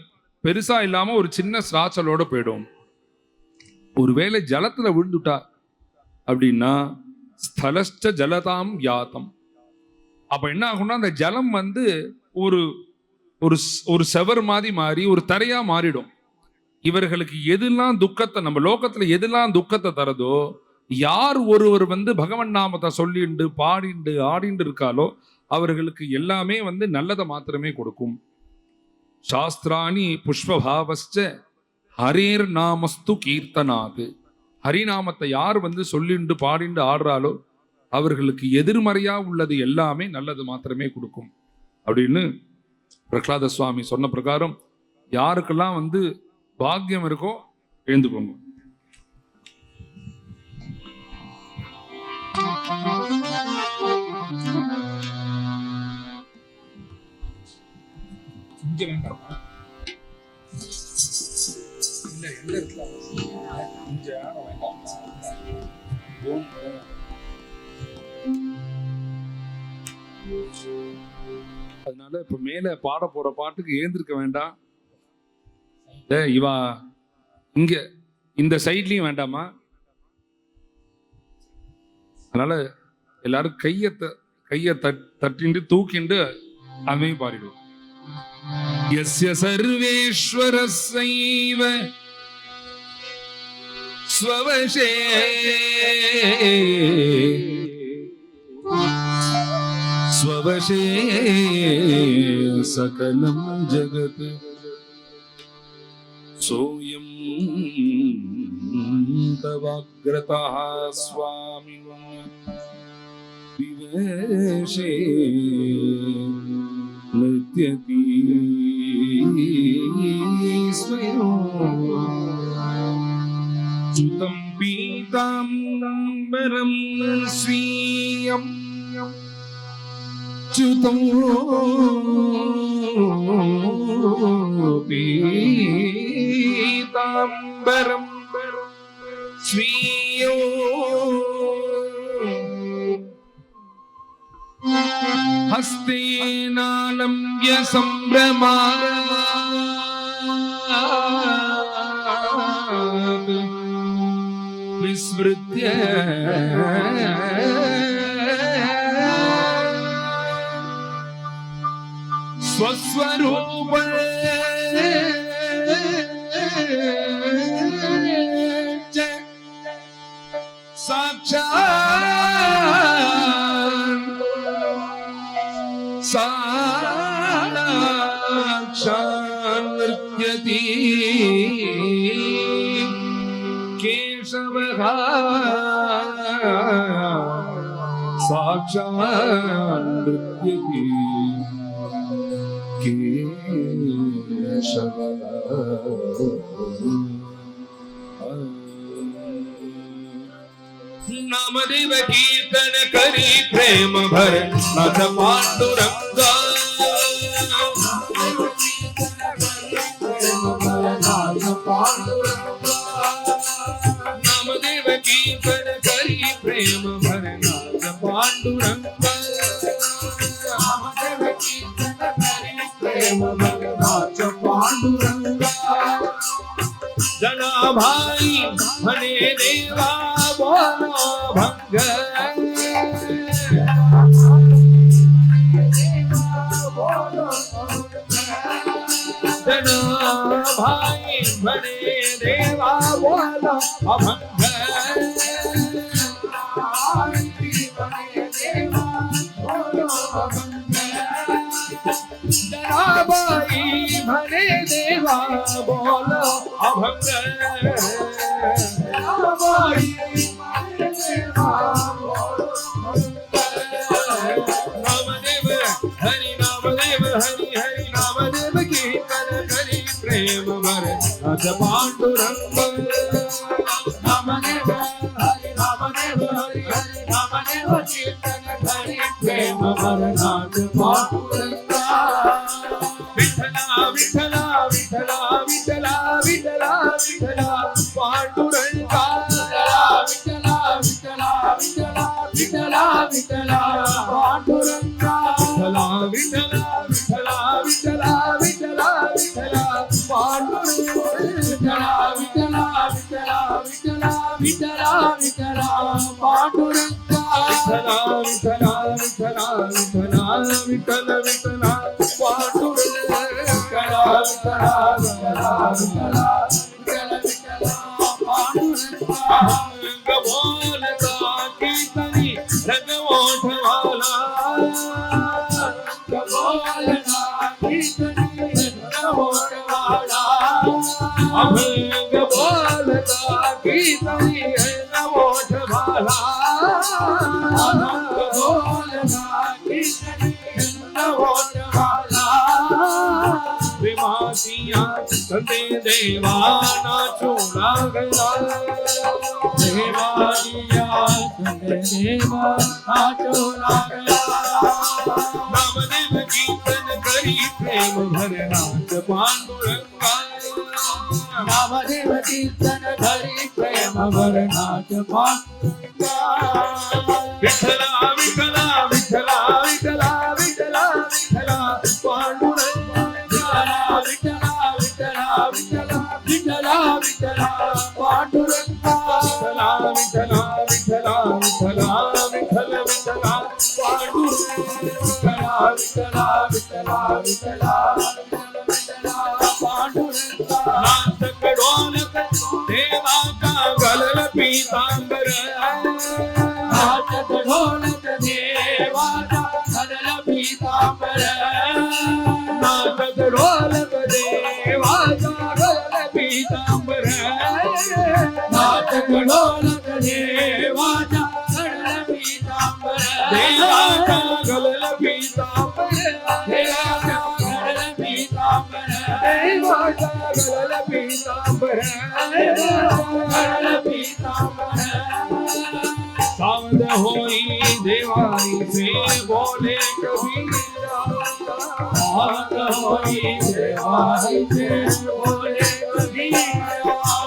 பெருசா இல்லாம ஒரு சின்ன சாச்சலோட போயிடும். ஒருவேளை ஜலத்துல விழுந்துட்டா அப்படின்னா ஸ்தலஸ்ட ஜலதாம் யாத்தம். அப்ப என்ன ஆகும்னா அந்த ஜலம் வந்து ஒரு ஒரு செவர் மாதிரி மாறி ஒரு தரையா மாறிடும். இவர்களுக்கு எதெல்லாம் துக்கத்தை, நம்ம லோகத்துல எதெல்லாம் துக்கத்தை தரதோ, யார் ஒருவர் வந்து பகவன் நாமத்தை சொல்லிண்டு பாடிண்டு ஆடிண்டு இருக்காலோ அவர்களுக்கு எல்லாமே வந்து நல்லதை மாத்திரமே கொடுக்கும். சாஸ்திராணி புஷ்பபாவஸ்ச ஹரேர் நாமஸ்து கீர்த்தனாது. ஹரிநாமத்தை யார் வந்து சொல்லிண்டு பாடிண்டு ஆடுறாலோ அவர்களுக்கு எதிர்மறையா உள்ளது எல்லாமே நல்லது மாத்திரமே கொடுக்கும் அப்படின்னு பிரகலாத சுவாமி சொன்ன பிரகாரம் யாருக்கெல்லாம் வந்து பாக்கியம் இருக்கோ எழுந்துக்கோங்க. அதனால இப்ப மேல பாட போற பாட்டுக்கு ஏந்திருக்க வேண்டாம். இவா இங்க இந்த சைட்லயும் வேண்டாமா. அதனால எல்லாரும் கைய தட்டிண்டு தூக்கிண்டு அதையும் பாடிடுவோம். யஸ்ய சர்வேஸ்வரஸ்யைவ ஸ்வவசே ஸ்வவசே சகலம் ஜகத் சோயம் தவாக்ரதः ஸ்வாமின் விவேஷே நித்யதி ஸ்வயம் சுதம் பீதாம்பரம் ஸ்வீயம் च्युतं पीताम्बरं स्वीयो हस्तेनालम्ब्य सम्भ्रमात् विस्मृत्य स्वस्वरूप साक्षात् नृत्यति रहा साक्षात नृत्य केशव नामदेव कीर्तन करी प्रेम भर नाथ पांडुरंगा नामदेव कीर्तन करी प्रेम भर नाथ पांडुरंगा नामदेव कीर्तन करी प्रेम भर नाथ पांडुरंगा जना भाई म्हणे देवा बोलो भंग जना भाई म्हणे देवा बोलो अभंग जनाबाई म्हणे देवा बोलो अभंग जनाबाई म्हणे देवा बोलो नामदेव हरि हरि नामदेव कीर्तन करी प्रेम भर नाथ पांडुरंग नामदेव हरि नामदेव कीर्तन करी प्रेम भर नाथ पांडुरंग विठला विठला विठला विठला विठला विठला पांडुरंगा विठला विठला विठला विठला विठला पांडुरंगा विठला विठला विठला विठला विठला विठला पांडुरंगा विठला विठला विठला विठला विठला पांडुरंगा विठला विठला विठला विठला विठल विठला पांडुरंगा विठला विठला विठला विठला पांडुरंगा रंग बोलता कीर्तनी रंग ओठवाला रंग बोलता कीर्तनी रंग ओठवाला अभंग बोलता कीर्तनी रंग ओठवाला अभंग बोलता कीर्तनी रंग ओठवाला प्रेमासिया संते देवा नाचू लागला देवानिया संते देवा नाचू लागला नामदेव कीर्तन करी प्रेम भर नाथ पांडुरंगा नामदेव कीर्तन करी प्रेम भर नाथ पांडुरंगा विठला विठला विठला विठला विठला विठला पांडुरंगा विठला विठला विठला विठला विठला पांडुरंगा विठला विठला विठला विठला विठल विठला पांडुरंगा विठला विठला विठला विठला पांडुरंगा नाथ कडोलक देवा का गलल पीतांबर नाथ कडोलक देवा का गलल पीतांबर नाथ कडोलक देवा का गलल पीतांबर नाथ कडोलक देवा का गलल पीतांबर देवा का गलल पीतांबर देवा का गलल पीतांबर देवा का गलल पीतांबर गलल पीतांबर सावध होई देवाई से बोले कबीरा सावध होई देवाई से बोले कबीरा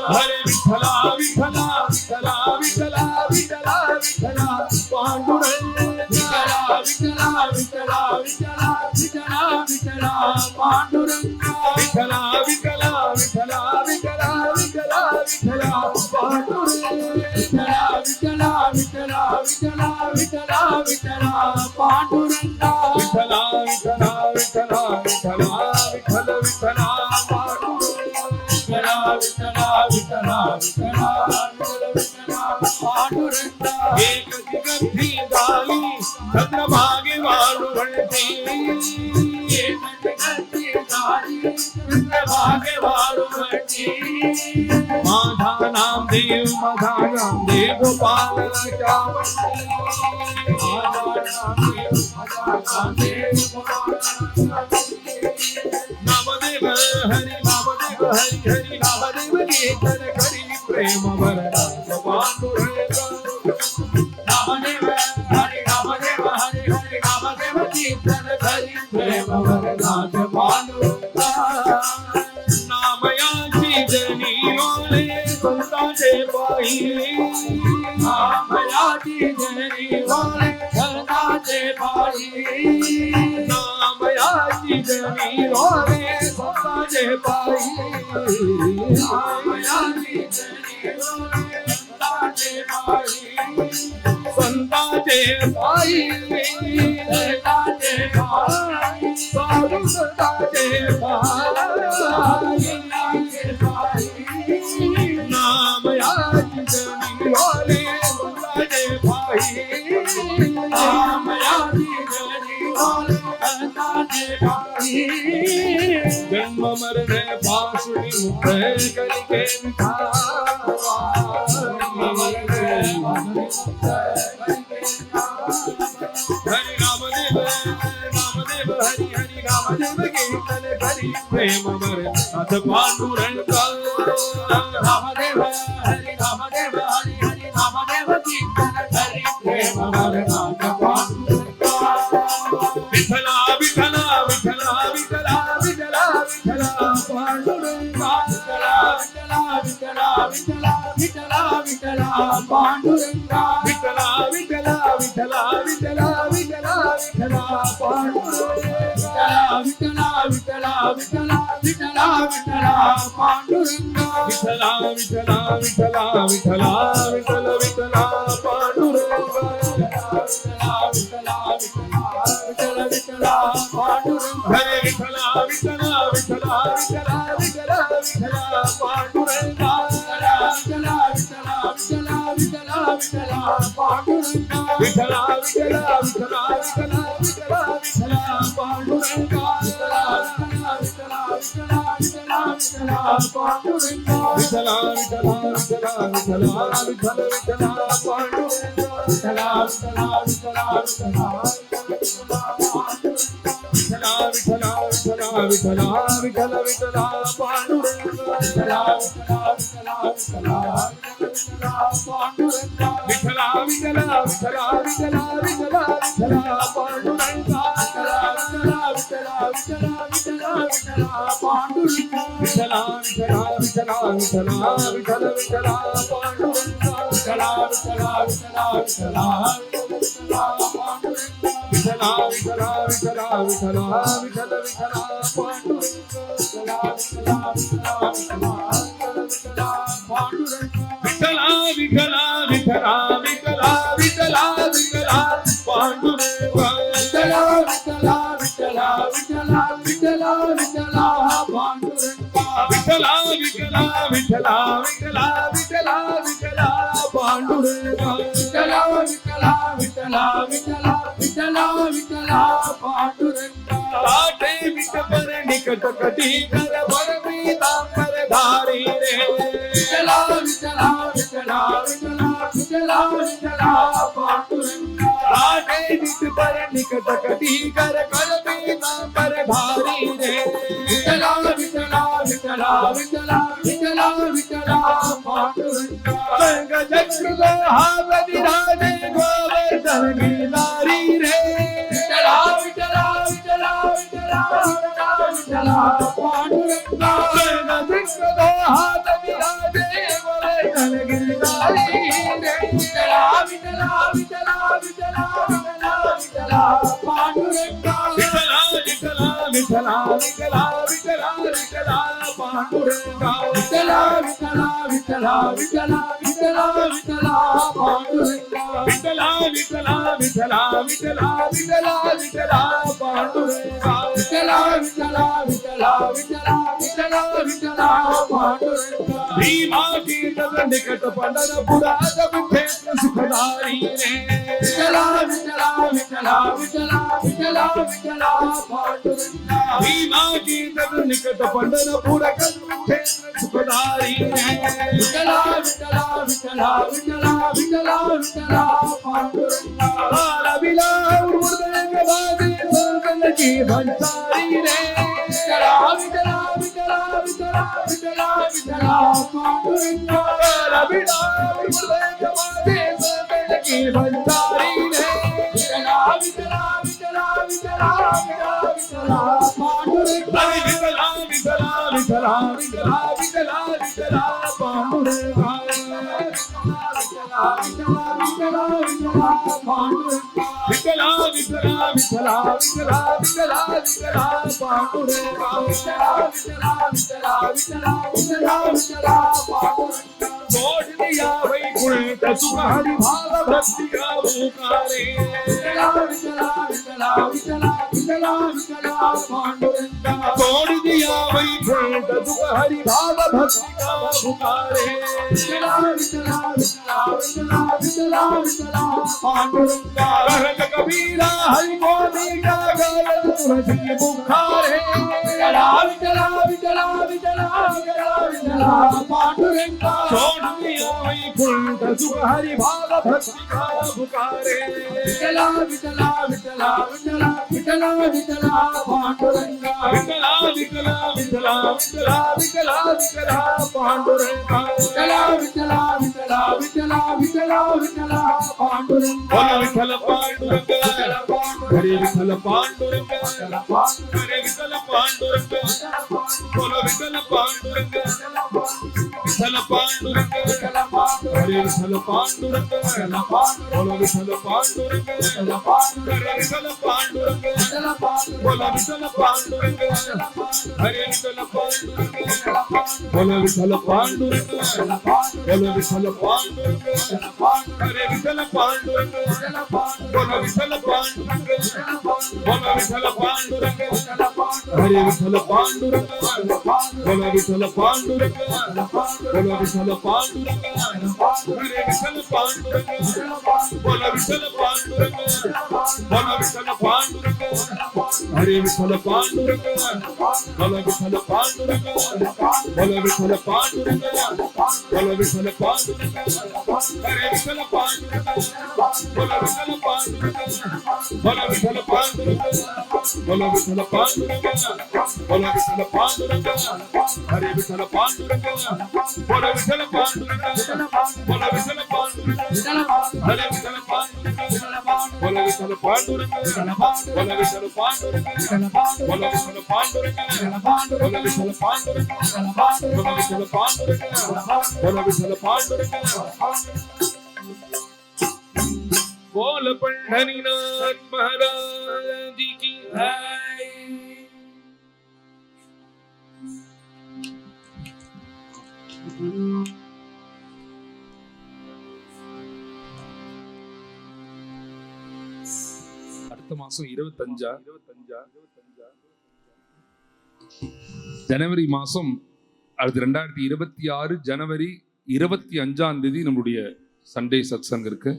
हरे विठला विठला विठला विठला विठला विठला पांडुरंगा विठला विठला विठला विठला विठला पांडुरंगा विठला विठला विठला विठला विठला विठला पांडुरंगा विठला विठला विठला विठला विठला पांडुरंगा विठला विठला विठला विठला विठल विठला पांडुरंगा विठला विठला विठला विठला पांडुरंगा एक दिगंधी झाली चंद्रभागे वाळू भरती एक दिगंधी झाली माझा नामदेव गोपाल नामदेव हरी नामदेव हरी हरी नामदेव कीर्तन करी प्रेम वरदान पांडुरंगा नामदेव हरी नामदेव हरी हरी नामदेव कीर्तन करी प्रेम वरदान पांडुरंगा नामयाची जनी वाले संतांचे पायी नामयाची जनी वाले संतांचे पायी नामयाची जनी वाले संतांचे पायी नामयाची जनी वाले संतांचे पायी संतांचे पायी संतांचे पायी साधू संतांचे पायी नामयाची जनी वाले संतांचे पायी नामयाची जनी वाले संतांचे पायी जन्म मरण पाशुनी मुक्त कलिके हरि नामदेव नामदेव हरि हरि नामदेव कीर्तन करी प्रेम नाथ पांडुरंगा नामदेव हरि नामदेव हरि हरि नामदेव कीर्तन करी प्रेम नाथ पांडुरंगा विठला विठला विठला विठला विठला विठला पांडुरंगा विठला विठला विठला विठला विठला पांडुरंगा विठला विठला विठला विठला विठला विठला पांडुरंगा विठला विठला विठला विठला विठला पांडुरंगा विठला विठला विठला विठला विठला विठला पांडुरंगा विठला विठला विठला विठला विठला पांडुरंगा हरे विठला विठला विठला विठला विठला विठला पांडुरंगा विठला विठला विठला विठला विठला पांडुरंगा विठला विठला विठला विठला विठला विठला पांडुरंगा विठला विठला विठला विठला विठला विठला पांडुरंगा विठला विठला विठला विठला विठला विठला पांडुरंगा विठला विठला विठला विठला विठला विठला विठला विठला विठला विठला पांडुरंगा विठला विठला विठला विठला विठला पांडुरंगा विठला विठला विठला विठला विठला विठला पांडुरंगा विठला विठला विठला विठला विठला विठला पांडुरंगा विठला विठला विठला विठला विठला विठला पांडुरंगा विठला विठला विठला विठला विठला पांडुरंगा विठला विठला विठला विठला विठला विठला पांडुरंगा विठला विठला विठला विठला विठला पांडुरंगा विठला विठला विठला विठला विठला विठला पांडुरंगा विठला विठला विठला विठला विठला विठला पांडुरंगा विठला विठला विठला विठला विठला विठला पांडुरंगा विठला विठला विठला विठला विठला विठला पांडुरंगा लाटे विठ पर निकट कटी कर बरमी तांबर धारी रे विठला विठला विठला विठला विठला विठला पांडुरंगा लाटे विठ पर निकट कटी कर बरमी तांबर धारी रे विठला विठला विठला विठला विठला विठला पांडुरंगा संग चक्र हाव विराजे गोवर्धन गिरधारी रे विठला विठला विठला विठला विठला विठला पांडुरंगा संग चक्र हाव विराजे गोवर्धन गिरधारी रे विठला विठला विठला विठला विठला विठला पांडुरंगा विठला विठला विठला विठला विठला विठला पांडुरंगा विठला विठला विठला विठला विठला विठला पांडुरंगा विठला विठला विठला विठला विठला विठला पांडुरंगा विठला विठला विठला विठला विठला विठला पांडुरंगा भीमा कीर्तन निकट पंढरपुरात क्षेत्र सुखदारी रे विठला विठला विठला विठला विठला विठला पांडुरंगा मागी तनु निकट पंडन पूरा क्षेत्र सुखदारी विठला विठला विठला विठला विठला विठला पांडुरंगा रविला उर्वरदे के बादे संगन की भंसारी रे विठला विठला विठला विठला विठला विठला पांडुरंगा रविला उर्वरदे के बादे संगन की भंसारी रे विठला विठला विठला विठला विठला पांडुरंगा विठला विठला विठला विठला विठला विठला पांडुरंगा विठला विठला विठला विठला पांडुरंगा विठला विठला विठला विठला विठला विठला पांडुरंगा विठला विठला विठला विठला विठला विठला पांडुरंगा जोड़ दिया वैकुंठ सुख हरि भाव भक्ति का पुकारे विठला विठला विठला विठला विठला विठला पांडुरंगा जोड़ दिया वैकुंठ सुख हरि भाव भक्ति का पुकारे विठला विठला विठला विठला विठला विठला पांडुरंगा कहत कबीरा हरि को दीका गायत तुलसी पुकारे विठला विठला विठला विठला विठला विठला पांडुरंगा जोड़ दिया वैकुंठ सुख हरि भाव भक्ति का पुकारे विठला विठला विठला विठला विठला विठला पांडुरंगा विठला विठला विठला विठला विठला विठला पांडुरंगा विठला विठला विठला विठला विठला विठला पांडुरंगा विठल पांडुरंगा हरे विठल पांडुरंगा हरे विठल पांडुरंगा बोलो विठल पांडुरंगा विठल पांडुरंगा हरे विठल पांडुरंगा बोलो विठल पांडुरंगा हरे विठल पांडुरंगा बोलो विठल पांडुरंगा हरे विठल पांडुरंगा बोलो विठल पांडुरंगा बोलो विठल पांडुरंगा हरे विठल पांडुरंगा बोलो विठल पांडुरंगा बोलो विठल पांडुरंगा हरे विठल पांडुरंगा बोलो विठल पांडुरंगा बोलो विठल पांडुरंगा हरे विठल पांडुरंगा बोलो विठल पांडुरंगा बोलो विठल पांडुरंगा हरे विठल पांडुरंगा बोलो विठल पांडुरंगा बोलो विठल पांडुरंगा बोलो विठल पांडुरंगा हरे विठल पांडुरंगा बोलो विठल पांडुरंगा बोलो विठल पांडुरंगा बोलो विठल पांडुरंगा बोलो विठल पांडुरंगा हरे विठल पांडुरंगा बोलो विठल पांडुरंगा बोलो विठल पांडुरंगा हरे विठल पांडुरंगा बोलो विठल पांडुरंगा बोलो विठल पांडुरंगा बोलो विठल पांडुरंगा बोलो विठल पांडुरंगा बोलो विठल पांडुरंगा बोलो विठल पांडुरंगा बोल पंढरीनाथ महाराज की जय। அடுத்த மாசம் 25 ஜனவரி மாசம் அடுத்து 2026 ஜனவரி 25ஆம் தேதி நம்முடைய சண்டே சத்சங் இருக்கு.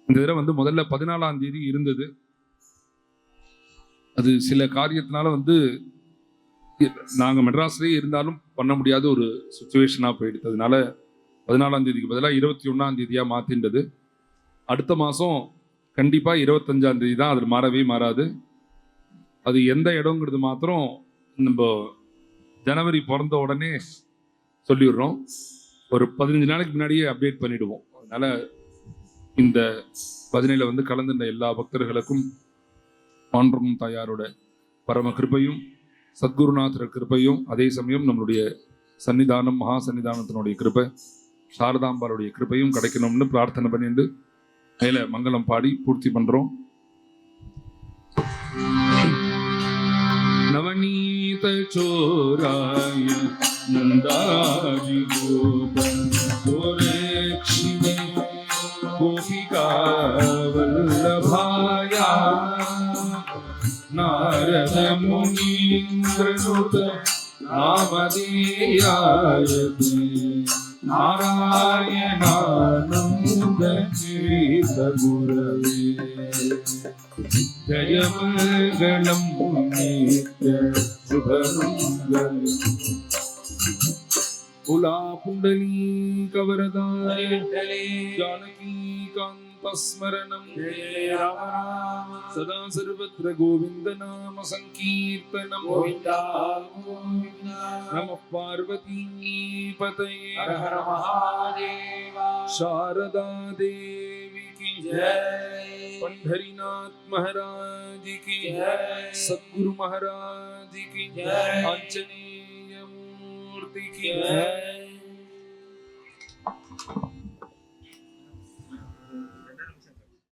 இந்த தடவை முதல்ல 14ஆம் தேதி இருந்தது. அது சில காரியத்தினால நாங்கள் மெட்ராஸ்லேயே இருந்தாலும் பண்ண முடியாத ஒரு சுச்சுவேஷனாக போயிடுது. அதனால 14ஆம் தேதிக்கு பதிலாக 21ஆம் தேதியாக மாற்றின்றது. அடுத்த மாதம் கண்டிப்பாக 25ஆம் தேதி தான். அது மாறவே மாறாது. அது எந்த இடங்கிறது மாத்திரம் நம்ம ஜனவரி பிறந்த உடனே சொல்லிடுறோம். ஒரு 15 நாளைக்கு முன்னாடியே அப்டேட் பண்ணிடுவோம். அதனால் இந்த பஜனையில் கலந்துட்ட எல்லா பக்தர்களுக்கும் ஆண்டவன் தாயாரோட பரம கிருபையும் சத்குருநாதர் கிருபையும் அதே சமயம் நம்மளுடைய சன்னிதானம் மகா சன்னிதானத்தினுடைய கிருபை சாரதாம்பாளுடைய கிருபையும் கிடைக்கணும்னு பிரார்த்தனை பண்ணிட்டு மேலே மங்களம் பாடி பூர்த்தி பண்றோம். நவநீத சோராய நந்தாரி கோபம் கோரக்ஷிணே கோபிகா வல்லபாயா நாரத முனீந்திரனுத நாமதேயாயதே नारायणानंद तीर्थ गुरवे जय मंगलम नित्य शुभमंगलम पुला पुंडली कवरदाय जानकी कांत स्मरणम सदा सर्वत्र गोविंद नाम संकीर्तनम नमः पार्वती पतये हर हर महादेव शारदा देवी की जय पंढरीनाथ महाराज की जय सद्गुरु महाराज की जय आंजनेय मूर्ति की जय